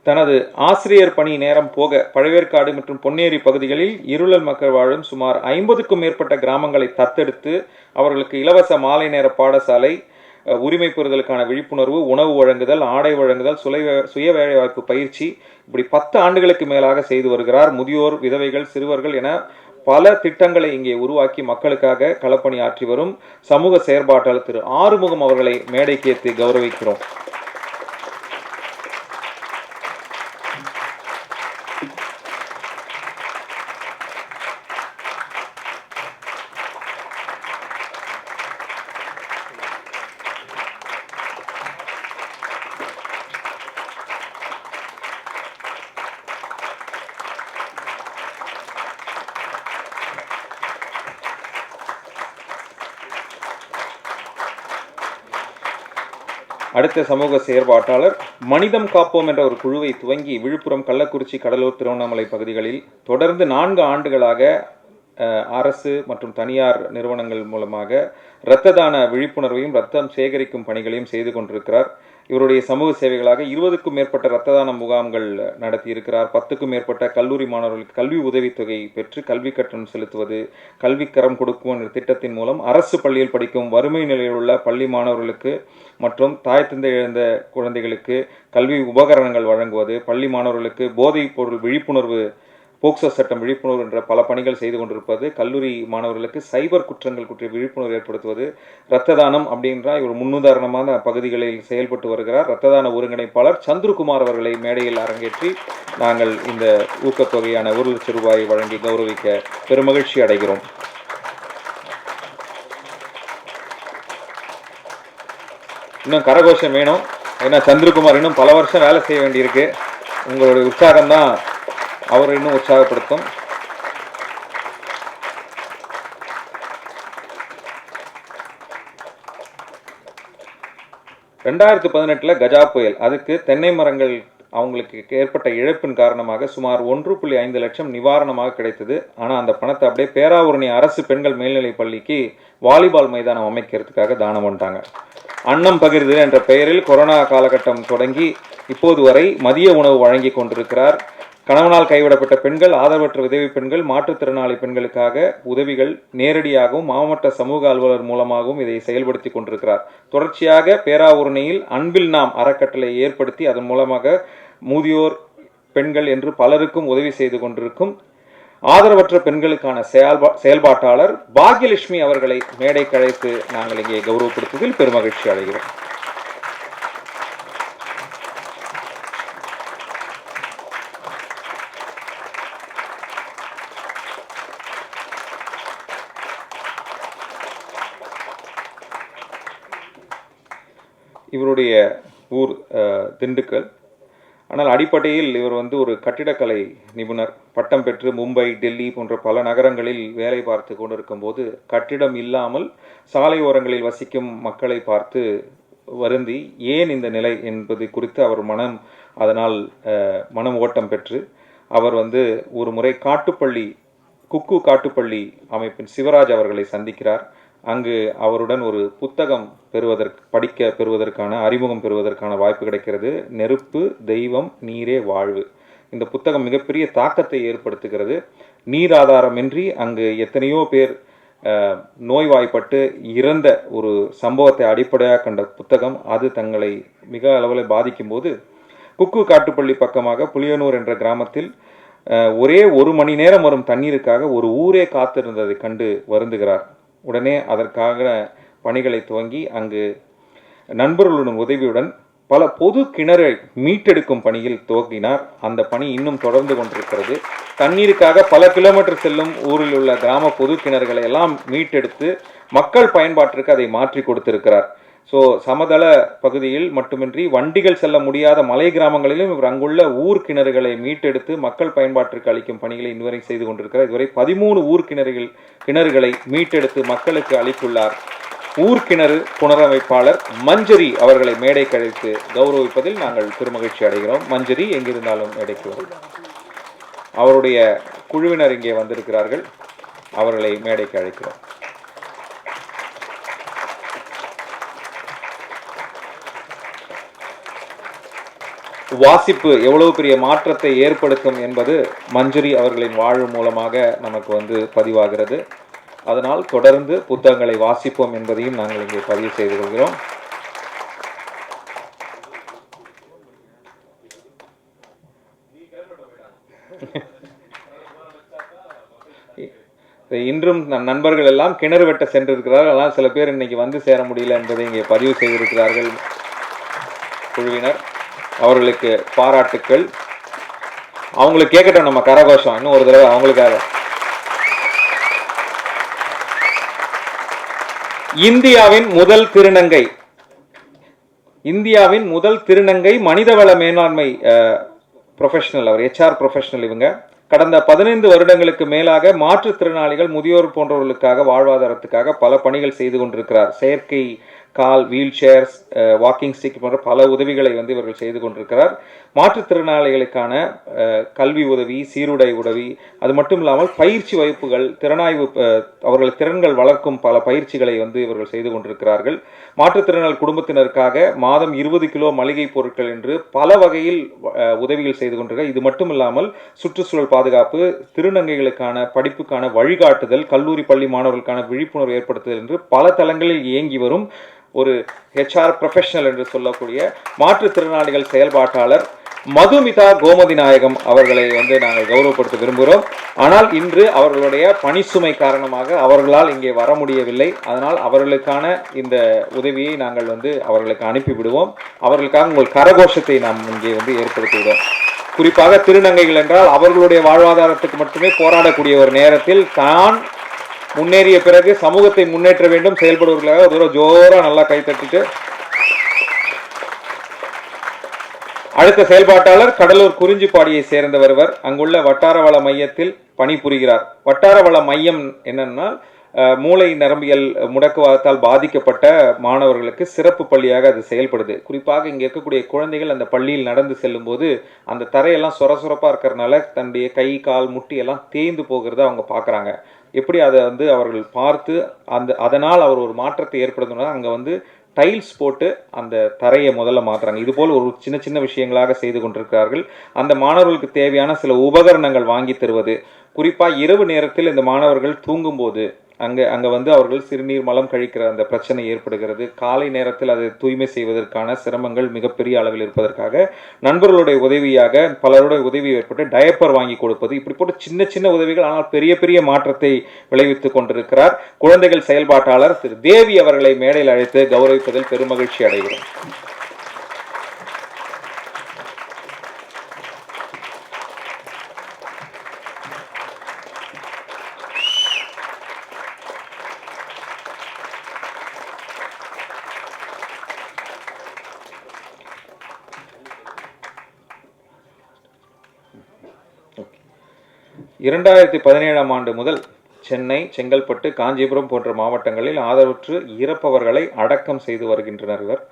தனது ஆசிரியர் பணி நேரம் போக பழவேற்காடு மற்றும் பொன்னேரி பகுதிகளில் இருளல் மக்கள் வாழும் சுமார் 50க்கும் மேற்பட்ட கிராமங்களை தத்தெடுத்து அவர்களுக்கு இலவச மாலை நேர பாடசாலை, உரிமை பெறுதலுக்கான விழிப்புணர்வு, உணவு வழங்குதல், ஆடை வழங்குதல், சுய வேலைவாய்ப்பு பயிற்சி இப்படி 10 ஆண்டுகளுக்கு மேலாக செய்து வருகிறார். முதியோர், விதவைகள், சிறுவர்கள் என பல திட்டங்களை இங்கே உருவாக்கி மக்களுக்காக களப்பணி ஆற்றி வரும் சமூக செயற்பாட்டாளர் திரு ஆறுமுகம் அவர்களை மேடைக்கு ஏற்றி கௌரவிக்கிறோம். அடுத்த சமூக செயற்பாட்டாளர் மனிதம் காப்போம் என்ற ஒரு குழுவை துவங்கி விழுப்புரம், கள்ளக்குறிச்சி, கடலூர், திருவண்ணாமலை பகுதிகளில் தொடர்ந்து 4 ஆண்டுகளாக அரசு மற்றும் தனியார் நிறுவனங்கள் மூலமாக இரத்த தான விழிப்புணர்வையும் ரத்தம் சேகரிக்கும் பணிகளையும் செய்து கொண்டிருக்கிறார். இவருடைய சமூக சேவைகளாக 20க்கும் மேற்பட்ட இரத்த தான முகாம்கள் நடத்தி இருக்கிறார். 10க்கும் மேற்பட்ட கல்லூரி மாணவர்களுக்கு கல்வி உதவித்தொகை பெற்று கல்வி கட்டணம் செலுத்துவது, கல்விக்கரம் கொடுக்கும் என்ற திட்டத்தின் மூலம் அரசு பள்ளியில் படிக்கும் வறுமை நிலையில் உள்ள பள்ளி மாணவர்களுக்கு மற்றும் தாய் தந்தை இழந்த குழந்தைகளுக்கு கல்வி உபகரணங்கள் வழங்குவது, பள்ளி மாணவர்களுக்கு போதைப் பொருள் விழிப்புணர்வு போக்சோ சட்டம் விழிப்புணர்வு என்ற பல பணிகள் செய்து கொண்டிருப்பது, கல்லூரி மாணவர்களுக்கு சைபர் குற்றங்கள் பற்றிய விழிப்புணர்வு ஏற்படுத்துவது, இரத்த தானம் அப்படின்ற ஒரு முன்னுதாரணமான பகுதிகளில் செயல்பட்டு வருகிறார். இரத்த தான ஒருங்கிணைப்பாளர் சந்துருகுமார் அவர்களை மேடையில் அரங்கேற்றி நாங்கள் இந்த ஊக்கத்தொகையான 1 லட்சம் ரூபாயை வழங்கி கௌரவிக்க பெருமகிழ்ச்சி அடைகிறோம். இன்னும் கரகோஷம் வேணும். ஏன்னா சந்திரகுமார் இன்னும் பல வருஷம் வேலை செய்ய வேண்டியிருக்கு. உங்களுடைய உற்சாகம் தான் அவரை இன்னும் உற்சாகப்படுத்தும். (2018) கஜா புயல், அதுக்கு தென்னை மரங்கள் அவங்களுக்கு ஏற்பட்ட இழப்பின் காரணமாக சுமார் 1.5 லட்சம் நிவாரணமாக கிடைத்தது. ஆனால் அந்த பணத்தை அப்படியே பேராவூரணி அரசு பெண்கள் மேல்நிலைப் பள்ளிக்கு வாலிபால் மைதானம் அமைக்கிறதுக்காக தானம் பண்ணிட்டாங்க. அன்னம் பகிர்ந்து என்ற பெயரில் கொரோனா காலகட்டம் தொடங்கி இப்போது வரை மதிய உணவு வழங்கி கொண்டிருக்கிறார். கணவனால் கைவிடப்பட்ட பெண்கள், ஆதரவற்ற உதவி பெண்கள், மாற்றுத்திறனாளி பெண்களுக்காக உதவிகள் நேரடியாகவும் மாவட்ட சமூக அலுவலர் மூலமாகவும் இதை செயல்படுத்தி கொண்டிருக்கிறார். தொடர்ச்சியாக பேராவூரணியில் அன்பில் நாம் அறக்கட்டளை ஏற்படுத்தி அதன் மூலமாக முதியோர் பெண்கள் என்று பலருக்கும் உதவி செய்து கொண்டிருக்கும் ஆதரவற்ற பெண்களுக்கான செயல்பாட்டாளர் பாக்யலட்சுமி அவர்களை மேடைக்கு அழைத்து நாங்கள் இங்கே கௌரவப்படுத்துவதில் பெருமகிழ்ச்சி அடைகிறோம். இவருடைய ஊர் திண்டுக்கல். ஆனால் அடிப்படையில் இவர் ஒரு கட்டிடக்கலை நிபுணர். பட்டம் பெற்று மும்பை, டெல்லி போன்ற பல நகரங்களில் வேலை பார்த்து கொண்டிருக்கும் போது கட்டிடம் இல்லாமல் சாலை ஓரங்களில் வசிக்கும் மக்களை பார்த்து வருந்தி ஏன் இந்த நிலை என்பது குறித்து அவர் அதனால் மனம் ஓட்டம் பெற்று அவர் ஒரு முறை குக்கு காட்டுப்பள்ளி அமைப்பின் சிவராஜ் அவர்களை சந்திக்கிறார். அங்கு அவருடன் ஒரு புத்தகம் படிக்க பெறுவதற்கான அறிமுகம் பெறுவதற்கான வாய்ப்பு கிடைக்கிறது. நெருப்பு, தெய்வம், நீரே வாழ்வு. இந்த புத்தகம் மிகப்பெரிய தாக்கத்தை ஏற்படுத்துகிறது. நீர் ஆதாரமின்றி அங்கு எத்தனையோ பேர் நோய்வாய்ப்பட்டு இறந்த ஒரு சம்பவத்தை அடிப்படையாக கண்ட புத்தகம். அது தங்களை மிக அளவில் பாதிக்கும் போது குக்கு காட்டுப்பள்ளி பக்கமாக புளியனூர் என்ற கிராமத்தில் ஒரே 1 மணி நேரம் வரும் தண்ணீருக்காக ஒரு ஊரே காத்திருந்ததை கண்டு வருந்துகிறார். உடனே அதற்காக பணிகளை துவங்கி அங்கு நண்பர்களுடன் உதவியுடன் பல பொது கிணறை மீட்டெடுக்கும் பணியில் துவங்கினார். அந்த பணி இன்னும் தொடர்ந்து கொண்டிருக்கிறது. தண்ணீருக்காக பல கிலோமீட்டர் செல்லும் ஊரில் உள்ள கிராம பொது கிணறுகளை எல்லாம் மீட்டெடுத்து மக்கள் பயன்பாட்டிற்கு அதை மாற்றி கொடுத்திருக்கிறார். சமதள பகுதியில் மட்டுமின்றி வண்டிகள் செல்ல முடியாத மலை கிராமங்களிலும் இவர் அங்குள்ள ஊர் கிணறுகளை மீட்டெடுத்து மக்கள் பயன்பாட்டிற்கு அளிக்கும் பணிகளை இதுவரை செய்து கொண்டிருக்கிறார். இதுவரை 13 ஊர் கிணறுகளை மீட்டெடுத்து மக்களுக்கு அளித்துள்ளார். ஊர்கிணறு புனரமைப்பாளர் மஞ்சரி அவர்களை மேடைக்கு அழைத்து கௌரவிப்பதில் நாங்கள் பெருமகிழ்ச்சி அடைகிறோம். மஞ்சரி எங்கிருந்தாலும் மேடைக்கு வரும். அவருடைய குழுவினர் இங்கே வந்திருக்கிறார்கள். அவர்களை மேடைக்கு அழைக்கிறோம். வாசிப்பு எவ்வளவு பெரிய மாற்றத்தை ஏற்படுத்தும் என்பது மஞ்சரி அவர்களின் வாழ்வு மூலமாக நமக்கு பதிவாகிறது. அதனால் தொடர்ந்து புத்தகங்களை வாசிப்போம் என்பதையும் நாங்கள் இங்கே பதிவு செய்து கொள்கிறோம். இன்றும் நண்பர்கள் எல்லாம் கிணறு வெட்ட சென்றிருக்கிறார்கள். ஆனால் சில பேர் இன்னைக்கு சேர முடியல என்பதை இங்கே பதிவு செய்திருக்கிறார்கள் குழுவினர். அவர்களுக்கு பாராட்டுக்கள். அவங்களுக்கு கேட்கட்டும் நம்ம கரகோஷம் இன்னும் ஒரு தடவை அவங்களுக்காக. இந்தியாவின் முதல் திருநங்கை மனிதவள மேலாண்மை ப்ரொஃபஷனல், அவர் HR ப்ரொஃபஷனல். இவங்க கடந்த 15 வருடங்களுக்கு மேலாக மாற்றுத்திறனாளிகள், முதியோர் போன்றவர்களுக்காக வாழ்வாதாரத்துக்காக பல பணிகள் செய்து கொண்டிருக்கிறார். செயற்கை கால், வீல் சேர்ஸ், வாக்கிங் ஸ்டிக் போன்ற பல உதவிகளை இவர்கள் செய்து கொண்டிருக்கிறார். மாற்றுத்திறனாளிகளுக்கான கல்வி உதவி, சீருடை உதவி, அது மட்டும் இல்லாமல் பயிற்சி வகுப்புகள், திறனாய்வு, அவர்கள் திறன்கள் வளர்க்கும் பல பயிற்சிகளை இவர்கள் செய்து கொண்டிருக்கிறார்கள். மாற்றுத்திறனாளி குடும்பத்தினருக்காக மாதம் 20 கிலோ மளிகை பொருட்கள் என்று பல வகையில் உதவிகள் செய்து கொண்டிருக்கிறார். இது மட்டும் இல்லாமல் சுற்றுச்சூழல் பாதுகாப்பு, திருநங்கைகளுக்கான படிப்புக்கான வழிகாட்டுதல், கல்லூரி பள்ளி மாணவர்களுக்கான விழிப்புணர்வு ஏற்படுத்துதல் என்று பல தளங்களில் இயங்கி வரும் ஒரு HR ப்ரொஃபஷனல் என்று சொல்லக்கூடிய மாற்றுத்திறனாளிகள் செயல்பாட்டாளர் மதுமிதா கோமதி நாயகம் அவர்களை வந்து நாங்கள் கௌரவப்படுத்த விரும்புகிறோம். ஆனால் இன்று அவர்களுடைய பணிசுமை காரணமாக அவர்களால் இங்கே வர முடியவில்லை. அதனால் அவர்களுக்கான இந்த உதவியை நாங்கள் வந்து அவர்களுக்கு அனுப்பிவிடுவோம். அவர்களுக்காக உங்கள் கரகோஷத்தை நாம் இங்கே வந்து ஏற்படுத்திவிடுவோம். குறிப்பாக திருநங்கைகள் என்றால் அவர்களுடைய வாழ்வாதாரத்துக்கு மட்டுமே போராடக்கூடிய ஒரு நேரத்தில் தான் முன்னேறிய பிறகு சமூகத்தை முன்னேற்ற வேண்டும் செயல்படுவர்களாக ஒரு தூரம் ஜோரா நல்லா கைத்தட்டிட்டு. அடுத்த செயல்பாட்டாளர் கடலூர் குறிஞ்சிப்பாடியை சேர்ந்த ஒருவர் அங்குள்ள வட்டார வள மையத்தில் பணிபுரிகிறார். வட்டார வள மையம் என்னன்னா மூளை நரம்பியல் முடக்குவாதத்தால் பாதிக்கப்பட்ட மாணவர்களுக்கு சிறப்பு பள்ளியாக அது செயல்படுது. குறிப்பாக இங்கே இருக்கக்கூடிய குழந்தைகள் அந்த பள்ளியில் நடந்து செல்லும் போது அந்த தரையெல்லாம் சொரசொரப்பாக இருக்கிறதுனால தன்னுடைய கை கால் முட்டி எல்லாம் தேய்ந்து போகிறத அவங்க பார்க்குறாங்க. எப்படி அதை வந்து அவர்கள் பார்த்து அதனால் அவர் ஒரு மாற்றத்தை ஏற்படுத்தினா அங்கே வந்து டைல்ஸ் போட்டு அந்த தரையை முதல்ல மாற்றுறாங்க. இதுபோல் ஒரு சின்ன சின்ன விஷயங்களாக செய்து கொண்டிருக்கிறார்கள். அந்த மாணவர்களுக்கு தேவையான சில உபகரணங்கள் வாங்கி தருவது, குறிப்பாக இரவு நேரத்தில் இந்த மாணவர்கள் தூங்கும்போது அங்கே வந்து அவர்கள் சிறுநீர் மலம் கழிக்கிற அந்த பிரச்சனை ஏற்படுகிறது. காலை நேரத்தில் அதை தூய்மை செய்வதற்கான சிரமங்கள் மிகப்பெரிய அளவில் இருப்பதற்காக நண்பர்களுடைய உதவியாக பலருடைய உதவி ஏற்பட்டு டயப்பர் வாங்கி கொடுப்பது, இப்படி போட்டு சின்ன சின்ன உதவிகள் ஆனால் பெரிய பெரிய மாற்றத்தை விளைவித்துக் கொண்டிருக்கிறார். குழந்தைகள் செயல்பாட்டாளர் திரு தேவி அவர்களை மேடையில் அழைத்து கௌரவிப்பதில் பெருமகிழ்ச்சி அடைகிறோம். ஆண்டு முதல் சென்னை, செங்கல்பட்டு, காஞ்சிபுரம் போன்ற மாவட்டங்களில் ஆதரவற்று இறப்பவர்களை அடக்கம் செய்து வருகின்றனர். இவர்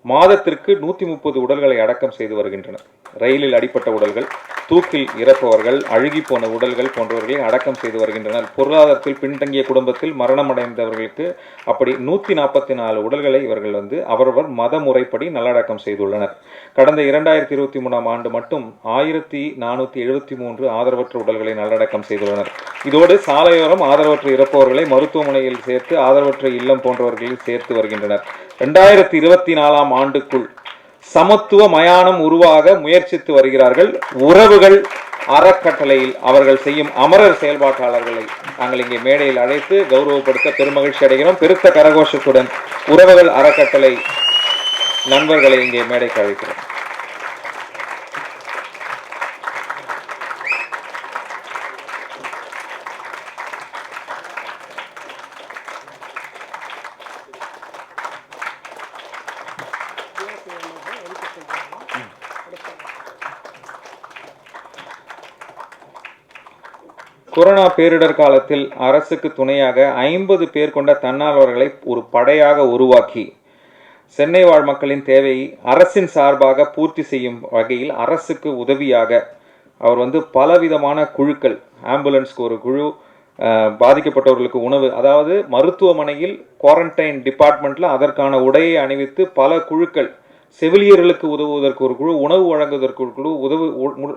மாதத்திற்கு 130 உடல்களை அடக்கம் செய்து வருகின்றனர். ரயிலில் அடிப்பட்ட உடல்கள், தூக்கில் இறப்பவர்கள், அழுகி போன உடல்கள் போன்றவர்களை அடக்கம் செய்து வருகின்றனர். பொருளாதாரத்தில் பின்தங்கிய குடும்பத்தில் மரணமடைந்தவர்களுக்கு அப்படி 144 உடல்களை இவர்கள் வந்து அவரவர் மத முறைப்படி நல்லடக்கம் செய்துள்ளனர். கடந்த 2023 ஆண்டு மட்டும் 1473 ஆதரவற்ற உடல்களை நல்லடக்கம் செய்துள்ளனர். இதோடு சாலையோரம் ஆதரவற்ற இறப்பவர்களை மருத்துவமனையில் சேர்த்து ஆதரவற்ற இல்லம் போன்றவர்களில் சேர்த்து வருகின்றனர். 2024 ஆண்டுக்குள் சமத்துவ மயானம் உருவாக முயற்சித்து வருகிறார்கள். உறவுகள் அறக்கட்டளையில் அவர்கள் செய்யும் அமரர் செயல்பாட்டாளர்களை நாங்கள் இங்கே மேடையில் அழைத்து கௌரவப்படுத்த பெருமகிழ்ச்சி அடைகிறோம். பெருத்த கரகோஷத்துடன் உறவுகள் அறக்கட்டளை நண்பர்களை இங்கே மேடைக்கு அழைக்கிறோம். கொரோனா பேரிடர் காலத்தில் அரசுக்கு துணையாக 50 பேர் கொண்ட தன்னார்வலர்களை ஒரு படையாக உருவாக்கி சென்னை வாழ் மக்களின் தேவையை அரசின் சார்பாக பூர்த்தி செய்யும் வகையில் அரசுக்கு உதவியாக அவர் வந்து பலவிதமான குழுக்கள், ஆம்புலன்ஸ்க்கு ஒரு குழு, பாதிக்கப்பட்டவர்களுக்கு உணவு, அதாவது மருத்துவமனையில் குவாரண்டைன் டிபார்ட்மெண்ட்ல அதற்கான உடையை அணிவித்து பல குழுக்கள், செவிலியர்களுக்கு உதவுவதற்கு ஒரு குழு, உணவு வழங்குவதற்கு ஒரு குழு,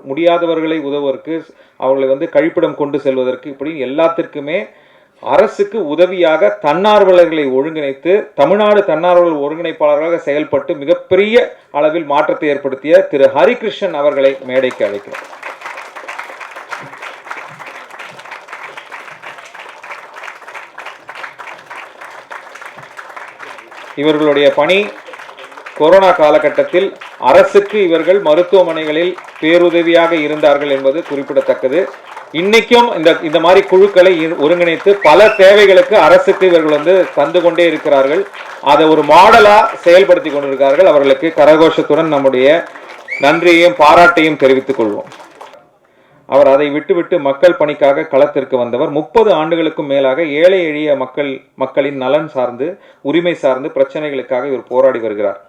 முடியாதவர்களை உதவுவதற்கு, அவர்களை வந்து கழிப்பிடம் கொண்டு செல்வதற்கு, இப்படி எல்லாத்திற்குமே அரசுக்கு உதவியாக தன்னார்வலர்களை ஒருங்கிணைத்து தமிழ்நாடு தன்னார்வலர் ஒருங்கிணைப்பாளராக செயல்பட்டு மிகப்பெரிய அளவில் மாற்றத்தை ஏற்படுத்திய திரு ஹரிகிருஷ்ணன் அவர்களை மேடைக்கு அழைக்கிறோம். இவர்களுடைய பணி கொரோனா காலகட்டத்தில் அரசுக்கு இவர்கள் மருத்துவமனைகளில் பேருதவியாக இருந்தார்கள் என்பது குறிப்பிடத்தக்கது. இன்னைக்கும் இந்த மாதிரி குழுக்களை ஒருங்கிணைத்து பல தேவைகளுக்கு அரசுக்கு இவர்கள் வந்து தந்து கொண்டே இருக்கிறார்கள். அதை ஒரு மாடலா செயல்படுத்தி கொண்டிருக்கிறார்கள். அவர்களுக்கு கரகோஷத்துடன் நம்முடைய நன்றியையும் பாராட்டையும் தெரிவித்துக் கொள்வோம். அவர் அதை விட்டுவிட்டு மக்கள் பணிக்காக களத்திற்கு வந்தவர். 30 ஆண்டுகளுக்கும் மேலாக ஏழை எளிய மக்களின் நலன் சார்ந்து, உரிமை சார்ந்து பிரச்சனைகளுக்காக இவர் போராடி வருகிறார்.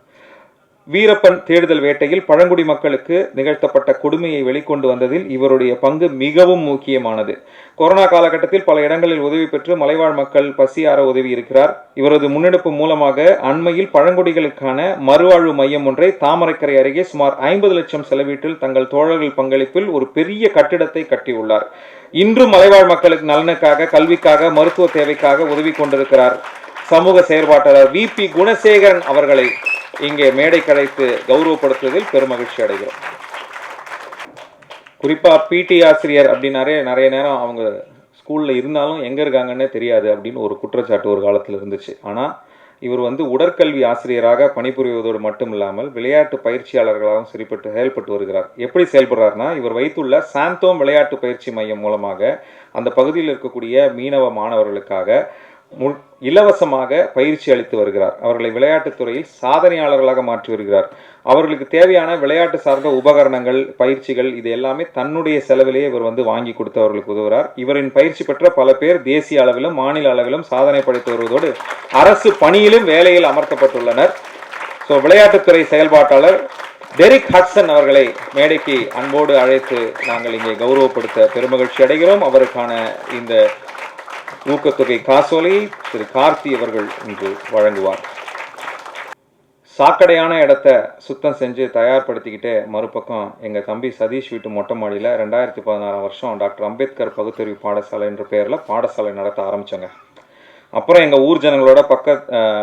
வீரப்பன் தேடுதல் வேட்டையில் பழங்குடி மக்களுக்கு நிகழ்த்தப்பட்ட கொடுமையை வெளிக்கொண்டு வந்ததில் இவருடைய பங்கு மிகவும் முக்கியமானது. கொரோனா காலகட்டத்தில் பல இடங்களில் உதவி பெற்று மலைவாழ் மக்கள் பசியார உதவி இருக்கிறார். இவரது முன்னெடுப்பு மூலமாக அண்மையில் பழங்குடிகளுக்கான மறுவாழ்வு மையம் ஒன்றை தாமரைக்கரை அருகே சுமார் 50 லட்சம் செலவீட்டில் தங்கள் தோழர்கள் பங்களிப்பில் ஒரு பெரிய கட்டிடத்தை கட்டியுள்ளார். இன்றும் மலைவாழ் மக்களுக்கு நலனுக்காக, கல்விக்காக, மருத்துவ தேவைக்காக உதவி கொண்டிருக்கிறார். சமூக செயற்பாட்டாளர் VP குணசேகரன் அவர்களை இங்கே மேடை கழைத்து கௌரவப்படுத்துவதில் பெருமகிழ்ச்சி அடைகிறோம். குறிப்பாக பிடி ஆசிரியர் அப்படின்னாரே நிறைய நேரம் அவங்க ஸ்கூலில் இருந்தாலும் எங்கே இருக்காங்கன்னே தெரியாது அப்படின்னு ஒரு குற்றச்சாட்டு ஒரு காலத்தில் இருந்துச்சு. ஆனால் இவர் வந்து உடற்கல்வி ஆசிரியராக பணிபுரிவதோடு மட்டும் இல்லாமல் விளையாட்டு பயிற்சியாளர்களாகவும் செயல்பட்டு வருகிறார். எப்படி செயல்படுறாருன்னா, இவர் வைத்துள்ள சாந்தோம் விளையாட்டு பயிற்சி மையம் மூலமாக அந்த பகுதியில் இருக்கக்கூடிய மீனவ மாணவர்களுக்காக இலவசமாக பயிற்சி அளித்து வருகிறார். அவர்களை விளையாட்டுத் துறையில் சாதனையாளர்களாக மாற்றி வருகிறார். அவர்களுக்கு தேவையான விளையாட்டு சார்ந்த உபகரணங்கள், பயிற்சிகள் இது எல்லாமே தன்னுடைய செலவிலேயே இவர் வந்து வாங்கி கொடுத்து அவர்களுக்கு உதவுகிறார். இவரின் பயிற்சி பெற்ற பல பேர் தேசிய அளவிலும் மாநில அளவிலும் சாதனை படைத்து வருவதோடு அரசு பணியிலும் வேலையில் அமர்த்தப்பட்டுள்ளனர். ஸோ விளையாட்டுத்துறை செயல்பாட்டாளர் டெரிக் ஹட்சன் அவர்களை மேடைக்கு அன்போடு அழைத்து நாங்கள் இங்கே கௌரவப்படுத்த பெருமகிழ்ச்சி அடைகிறோம். அவருக்கான இந்த ஊக்கத்தொகை காசோலை திரு கார்த்தி அவர்கள் இன்று வழங்குவார். சாக்கடையான இடத்த சுத்தம் செஞ்சு தயார்படுத்திக்கிட்டே மறுபக்கம் எங்கள் தம்பி சதீஷ் வீட்டு மொட்டை மாடியில் 2016 வருஷம் டாக்டர் அம்பேத்கர் பகுத்தறிவு பாடசாலை என்ற பெயரில் பாடசாலை நடத்த ஆரம்பித்தோங்க. அப்புறம் எங்கள் ஊர் ஜனங்களோட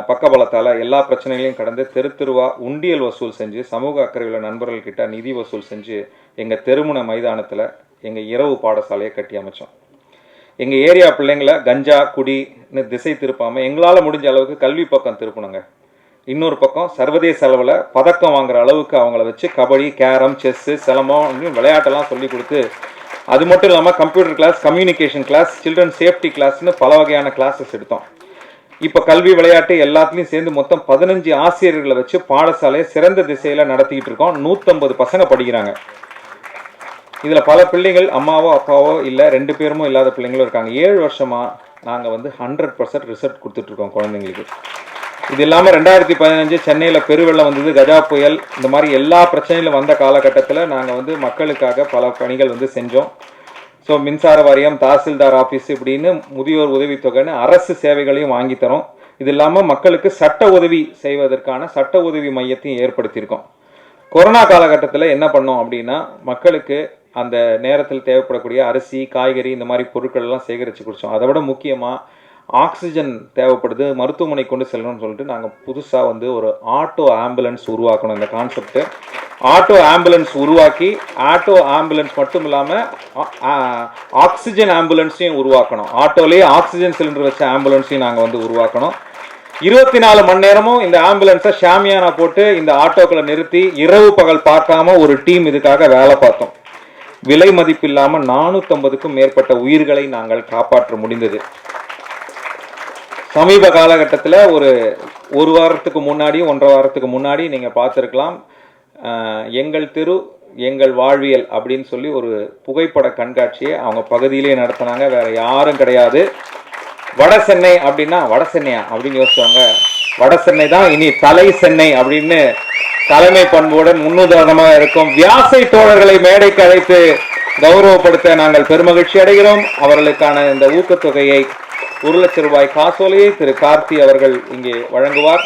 பக்கபலத்தால் எல்லா பிரச்சனைகளையும் கடந்து தெருவா உண்டியல் வசூல் செஞ்சு சமூக அக்கறையுள்ள நண்பர்கள்கிட்ட நிதி வசூல் செஞ்சு எங்கள் தெருமுனை மைதானத்தில் எங்கள் இரவு பாடசாலையை கட்டி அமைச்சோம். எங்கள் ஏரியா பிள்ளைங்களை கஞ்சா குடின்னு திசை திருப்பாமல் எங்களால் முடிஞ்ச அளவுக்கு கல்வி பக்கம் திருப்பணுங்க. இன்னொரு பக்கம் சர்வதேச அளவில் பதக்கம் வாங்குற அளவுக்கு அவங்கள வச்சு கபடி, கேரம், செஸ்ஸு, சிலம்பம் விளையாட்டெல்லாம் சொல்லி கொடுத்து, அது மட்டும் இல்லாமல் computer class, communication class, children safety கிளாஸ்னு பல வகையான கிளாஸஸ் எடுத்தோம். இப்போ கல்வி விளையாட்டு எல்லாத்துலேயும் சேர்ந்து மொத்தம் 15 ஆசிரியர்களை வச்சு பாடசாலையை சிறந்த திசையில் நடத்திக்கிட்டு இருக்கோம். 150 பசங்க படிக்கிறாங்க. இதில் பல பிள்ளைகள் அம்மாவோ அப்பாவோ இல்லை 2 பேருமோ இல்லாத பிள்ளைங்களும் இருக்காங்க. 7 வருஷமாக நாங்கள் வந்து 100% ரிசல்ட் கொடுத்துட்ருக்கோம் குழந்தைங்களுக்கு. இது இல்லாமல் 2015 சென்னையில் பெருவெள்ளம் வந்தது, கஜா புயல், இந்த மாதிரி எல்லா பிரச்சனையிலும் வந்த காலகட்டத்தில் நாங்கள் வந்து மக்களுக்காக பல பணிகள் வந்து செஞ்சோம். ஸோ மின்சார வாரியம், தாசில்தார் ஆஃபீஸ் இப்படின்னு முதியோர் உதவித்தொகைன்னு அரசு சேவைகளையும் வாங்கி தரோம். இது இல்லாமல் மக்களுக்கு சட்ட உதவி செய்வதற்கான சட்ட உதவி மையத்தையும் ஏற்படுத்தியிருக்கோம். கொரோனா காலகட்டத்தில் என்ன பண்ணோம் அப்படின்னா, மக்களுக்கு அந்த நேரத்தில் தேவைப்படக்கூடிய அரிசி, காய்கறி இந்த மாதிரி பொருட்கள் எல்லாம் சேகரித்து குடித்தோம். அதை விட முக்கியமாக ஆக்சிஜன் தேவைப்படுது, மருத்துவமனை கொண்டு செல்லணும்னு சொல்லிட்டு நாங்கள் புதுசாக வந்து ஒரு ஆட்டோ ஆம்புலன்ஸ் உருவாக்கணும். இந்த கான்செப்ட் ஆட்டோ ஆம்புலன்ஸ் உருவாக்கி, ஆட்டோ ஆம்புலன்ஸ் மட்டும் இல்லாமல் ஆக்சிஜன் ஆம்புலன்ஸையும் உருவாக்கணும். ஆட்டோலேயே ஆக்சிஜன் சிலிண்டர் வச்ச ஆம்புலன்ஸையும் நாங்கள் வந்து உருவாக்கணும். 24 மணி நேரமும் இந்த ஆம்புலன்ஸை ஷாமியானா போட்டு இந்த ஆட்டோக்களை நிறுத்தி இரவு பகல் பார்க்காம ஒரு டீம் இதுக்காக வேலை பார்த்தோம். விலை மதிப்பு இல்லாமல் 450க்கும் மேற்பட்ட உயிர்களை நாங்கள் காப்பாற்ற முடிந்தது. சமீப காலகட்டத்தில் ஒரு வாரத்துக்கு முன்னாடி, 1.5 வாரத்துக்கு முன்னாடி நீங்கள் பார்த்துருக்கலாம், எங்கள் தெரு எங்கள் வாழ்வியல் அப்படின்னு சொல்லி ஒரு புகைப்பட கண்காட்சியை அவங்க பகுதியிலே நடத்தினாங்க. வேற யாரும் கிடையாது. வட சென்னை அப்படின்னா வட சென்னையா அப்படின்னு யோசிச்சவங்க, வட சென்னை தான் இனி தலை சென்னை அப்படின்னு தலைமை பண்புடன் முன்னுதாரணமாக இருக்கும் வியாசை தோழர்களை மேடைக்கு அழைத்து கௌரவப்படுத்த நாங்கள் பெருமகிழ்ச்சி அடைகிறோம். அவர்களுக்கான இந்த ஊக்கத்தொகையை 1 லட்சம் ரூபாய் காசோலையை திரு கார்த்தி அவர்கள் இங்கே வழங்குவார்.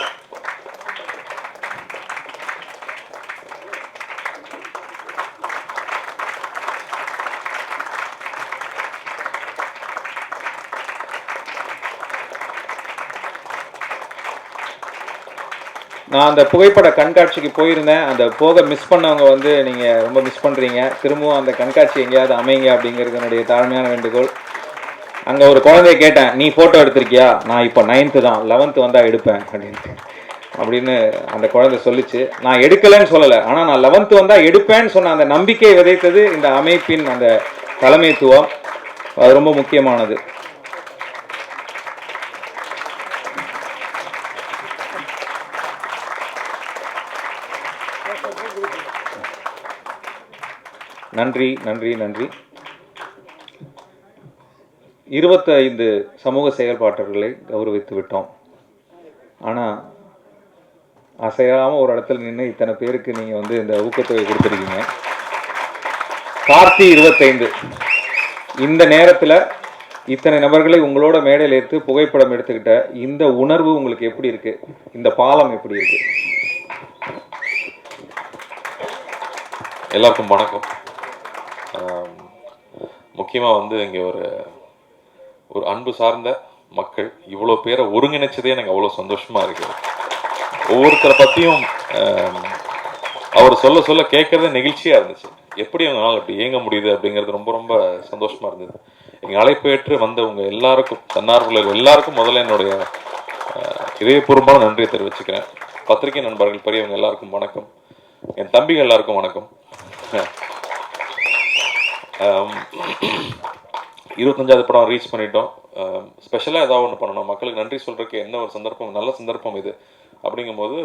நான் அந்த புகைப்பட கண்காட்சிக்கு போயிருந்தேன். அந்த போக மிஸ் பண்ணவங்க வந்து நீங்கள் ரொம்ப மிஸ் பண்ணுறீங்க. திரும்பவும் அந்த கண்காட்சி எங்கேயாவது அமைங்க அப்படிங்கிறது என்னுடைய தாழ்மையான வேண்டுகோள். அங்கே ஒரு குழந்தைய கேட்டேன், நீ ஃபோட்டோ எடுத்திருக்கியா? நான் இப்போ 9th தான், 11th வந்தால் எடுப்பேன் அப்படின்னு அந்த குழந்தை சொல்லிச்சு. நான் எடுக்கலைன்னு சொல்லலை, ஆனால் நான் 11th வந்தால் எடுப்பேன்னு சொன்ன அந்த நம்பிக்கை விதைத்தது இந்த அமைப்பின் அந்த தலைமைத்துவம். அது ரொம்ப முக்கியமானது. நன்றி நன்றி நன்றி. 25 சமூக செயல்பாட்டர்களை கௌரவித்து விட்டோம். ஆனால் அசையாமல் ஒரு இடத்துல நின்று இத்தனை பேருக்கு நீங்கள் வந்து இந்த ஊக்கத்தொகை கொடுத்துருக்கீங்க. கார்த்தி 25 இந்த நேரத்தில் இத்தனை நபர்களை உங்களோட மேடையில் எடுத்து புகைப்படம் எடுத்துக்கிட்ட இந்த உணர்வு உங்களுக்கு எப்படி இருக்கு? இந்த பாலம் எப்படி இருக்கு? எல்லாருக்கும் வணக்கம். முக்கியமாக வந்து இங்கே ஒரு அன்பு சார்ந்த மக்கள் இவ்வளோ பேரை ஒருங்கிணைச்சதே எனக்கு அவ்வளோ சந்தோஷமாக இருக்குது. ஒவ்வொருத்தரை பற்றியும் அவர் சொல்ல கேட்கறதே நெகிழ்ச்சியாக இருந்துச்சு. எப்படி அவங்களால அப்படி இயங்க முடியுது அப்படிங்கிறது ரொம்ப ரொம்ப சந்தோஷமா இருந்தது. எங்கள் அழைப்பேற்று வந்தவங்க எல்லாருக்கும், தன்னார்வலர் எல்லாருக்கும் முதல்ல என்னுடைய இதயபூர்வமான நன்றியை தெரிவிச்சுக்கிறேன். பத்திரிகை நண்பர்கள் பெரியவங்க எல்லாருக்கும் வணக்கம். என் தம்பிகள் எல்லாருக்கும் வணக்கம். 25வது படம் ரீச் பண்ணிட்டோம். ஸ்பெஷலாக ஏதாவது ஒன்று பண்ணணும், மக்களுக்கு நன்றி சொல்றதுக்கு என்ன ஒரு சந்தர்ப்பம், நல்ல சந்தர்ப்பம் இது. அப்படிங்கும்போது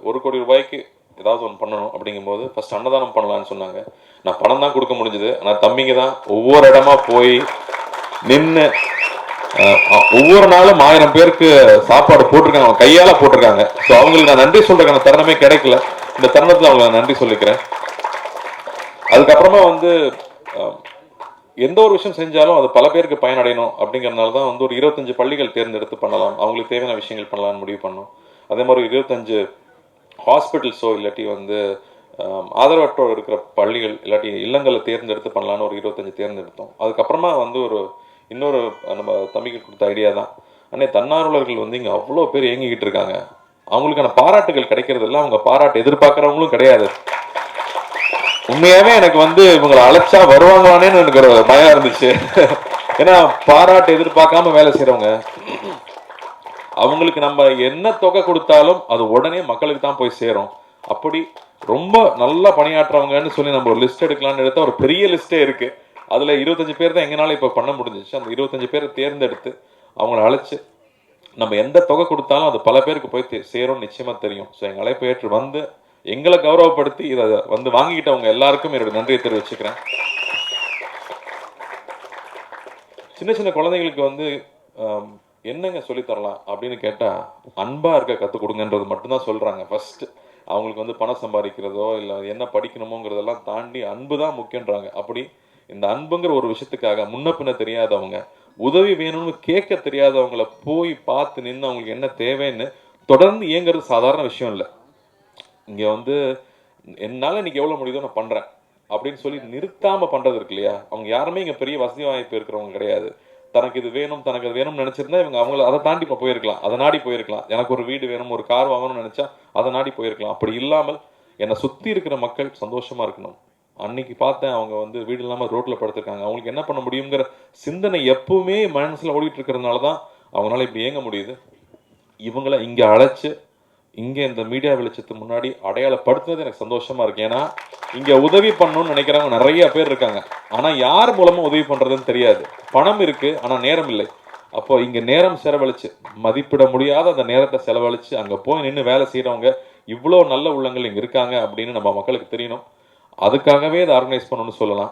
ஒரு கோடி ரூபாய்க்கு ஏதாவது ஒன்று பண்ணணும். அப்படிங்கும்போது ஃபர்ஸ்ட் அன்னதானம் பண்ணலான்னு சொன்னாங்க. நான் பணம் தான் கொடுக்க முடிஞ்சது. ஆனால் தம்பிங்க தான் ஒவ்வொரு இடமா போய் நின்று ஒவ்வொரு நாளும் 1000 பேருக்கு சாப்பாடு போட்டிருக்காங்க, அவங்க கையால போட்டிருக்காங்க. ஸோ அவங்களுக்கு நான் நன்றி சொல்றதுக்கான தருணமே கிடைக்கல. இந்த தருணத்தில் அவங்களை நான் நன்றி சொல்லிக்கிறேன். அதுக்கப்புறமா எந்த ஒரு விஷயம் செஞ்சாலும் அது பல பேருக்கு பயனடையணும் அப்படிங்கறதுனால தான் ஒரு 25 பள்ளிகள் தேர்ந்தெடுத்து பண்ணலாம், அவங்களுக்கு தேவையான விஷயங்கள் பண்ணலாம்னு முடிவு பண்ணோம். அதே மாதிரி 25 ஹாஸ்பிட்டல்ஸோ இல்லாட்டி ஆதரவற்றோர் இருக்கிற பள்ளிகள் இல்லாட்டி இல்லங்களை தேர்ந்தெடுத்து பண்ணலான்னு ஒரு 25 தேர்ந்தெடுத்தோம். அதுக்கப்புறமா இன்னொரு நம்ம தம்பிக்கு கொடுத்த ஐடியா தான், அண்ணே தன்னார்வலர்கள் இங்கே அவ்வளோ பேர் இயங்கிக்கிட்டு இருக்காங்க, அவங்களுக்கான பாராட்டுகள் கிடைக்கிறது இல்லை, அவங்க பாராட்டு எதிர்பார்க்குறவங்களும் கிடையாது. உண்மையாவே எனக்கு இவங்களை அழைச்சா வருவாங்களானேன்னு எனக்கு ஒரு பயம் இருந்துச்சு. ஏன்னா பாராட்டு எதிர்பார்க்காம வேலை செய்யறவங்க, அவங்களுக்கு நம்ம என்ன தொகை கொடுத்தாலும் அது உடனே மக்களுக்கு தான் போய் சேரும். அப்படி ரொம்ப நல்லா பணியாற்றுறவங்கன்னு சொல்லி நம்ம ஒரு லிஸ்ட் எடுக்கலாம்னு எடுத்தா ஒரு பெரிய லிஸ்டே இருக்கு. அதுல 25 பேர் தான் எங்கனால இப்ப பண்ண முடிஞ்சிச்சு. அந்த 25 பேரை தேர்ந்தெடுத்து அவங்களை அழைச்சு நம்ம எந்த தொகை கொடுத்தாலும் அது பல பேருக்கு போய் சேரும் நிச்சயமா தெரியும். ஸோ எங்க அழைப்பு ஏற்று எங்களை கௌரவப்படுத்தி இதை வாங்கிக்கிட்டவங்க எல்லாருக்கும் என்னோட நன்றியை தெரிவிச்சுக்கிறேன். சின்ன சின்ன குழந்தைங்களுக்கு என்னங்க சொல்லித்தரலாம் அப்படின்னு கேட்டா அன்பா இருக்க கற்றுக் கொடுங்கன்றது மட்டும்தான் சொல்றாங்க. ஃபர்ஸ்ட் அவங்களுக்கு பணம் சம்பாதிக்கிறதோ இல்லை என்ன படிக்கணுமோங்கிறதெல்லாம் தாண்டி அன்பு தான் முக்கியன்றாங்க. அப்படி இந்த அன்புங்கிற ஒரு விஷயத்துக்காக முன்ன பின்ன தெரியாதவங்க, உதவி வேணும்னு கேட்க தெரியாதவங்களை போய் பார்த்து நின்று அவங்களுக்கு என்ன தேவைன்னு தொடர்ந்து இயங்குறது சாதாரண விஷயம் இல்லை. இங்க என்னால இன்னைக்கு எவ்வளவு முடியுதோ நான் பண்றேன் அப்படின்னு சொல்லி நிறுத்தாம பண்றது இருக்கு இல்லையா, அவங்க யாருமே இங்க பெரிய வசதி வாய்ப்பு இருக்கிறவங்க கிடையாது. தனக்கு இது வேணும் தனக்கு அது வேணும்னு நினைச்சிருந்தா அவங்கள அதை தாண்டி போயிருக்கலாம், அதை நாடி போயிருக்கலாம். எனக்கு ஒரு வீடு வேணும், ஒரு கார் வாங்கணும்னு நினைச்சா அதை நாடி போயிருக்கலாம். அப்படி இல்லாமல் என்னை சுத்தி இருக்கிற மக்கள் சந்தோஷமா இருக்கணும். அன்னைக்கு பார்த்தேன் அவங்க வீடு இல்லாம ரோட்ல படுத்திருக்காங்க, அவங்களுக்கு என்ன பண்ண முடியுங்கிற சிந்தனை எப்பவுமே மனசுல ஓடிட்டு இருக்கிறதுனாலதான் அவங்களால இப்படி இயங்க முடியுது. இவங்களை இங்க அழைச்சு இங்க இந்த மீடியா வெளிச்சத்துக்கு முன்னாடி அடையாளப்படுத்துறது எனக்கு சந்தோஷமா இருக்கு. ஏன்னா இங்க உதவி பண்ணணும்னு நினைக்கிறவங்க நிறைய பேர் இருக்காங்க, ஆனா யார் மூலமா உதவி பண்றதுன்னு தெரியாது. பணம் இருக்கு ஆனா நேரம் இல்லை. அப்போ இங்க நேரம் செலவழிச்சு மதிப்பிட முடியாத அந்த நேரத்தை செலவழிச்சு அங்க போய் நின்று வேலை செய்யறவங்க இவ்வளவு நல்ல உள்ளங்கள் இங்க இருக்காங்க அப்படின்னு நம்ம மக்களுக்கு தெரியணும். அதுக்காகவே இதை ஆர்கனைஸ் பண்ணணும்னு சொல்லலாம்.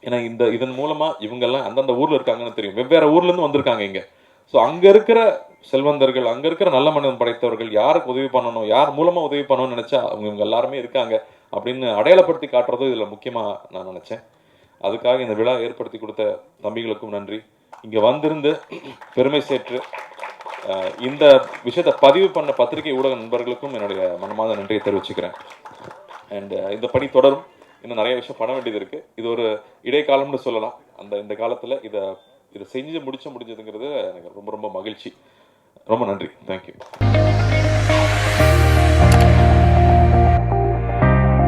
ஏன்னா இதன் மூலமா இவங்கெல்லாம் அந்தந்த ஊர்ல இருக்காங்கன்னு தெரியும், வெவ்வேறு ஊர்ல இருந்து வந்திருக்காங்க இங்க. ஸோ அங்க இருக்கிற செல்வந்தர்கள், அங்க இருக்கிற நல்ல மனிதன் படைத்தவர்கள் யாருக்கு உதவி பண்ணணும், யார் மூலமா உதவி பண்ணணும்னு நினைச்சா இவங்க எல்லாருமே இருக்காங்க அப்படின்னு அடையாளப்படுத்தி காட்டுறதும் இதுல முக்கியமா நான் நினைச்சேன். அதுக்காக இந்த விழா ஏற்படுத்தி கொடுத்த தம்பிகளுக்கும் நன்றி. இங்க வந்திருந்து பெருமை சேர்த்து இந்த விஷயத்தை பதிவு பண்ண பத்திரிகை ஊடக நண்பர்களுக்கும் என்னுடைய மனமார்ந்த நன்றியை தெரிவிச்சுக்கிறேன். அண்ட் இந்த பணி தொடரும். இன்னும் நிறைய விஷயம் பண்ண வேண்டியது இருக்கு. இது ஒரு இடைக்காலம்னு சொல்லலாம். இந்த காலத்துல இதை செஞ்சு முடிச்சதுங்கிறது எனக்கு ரொம்ப ரொம்ப மகிழ்ச்சி. ரொம்ப நன்றி. தேங்க்யூ.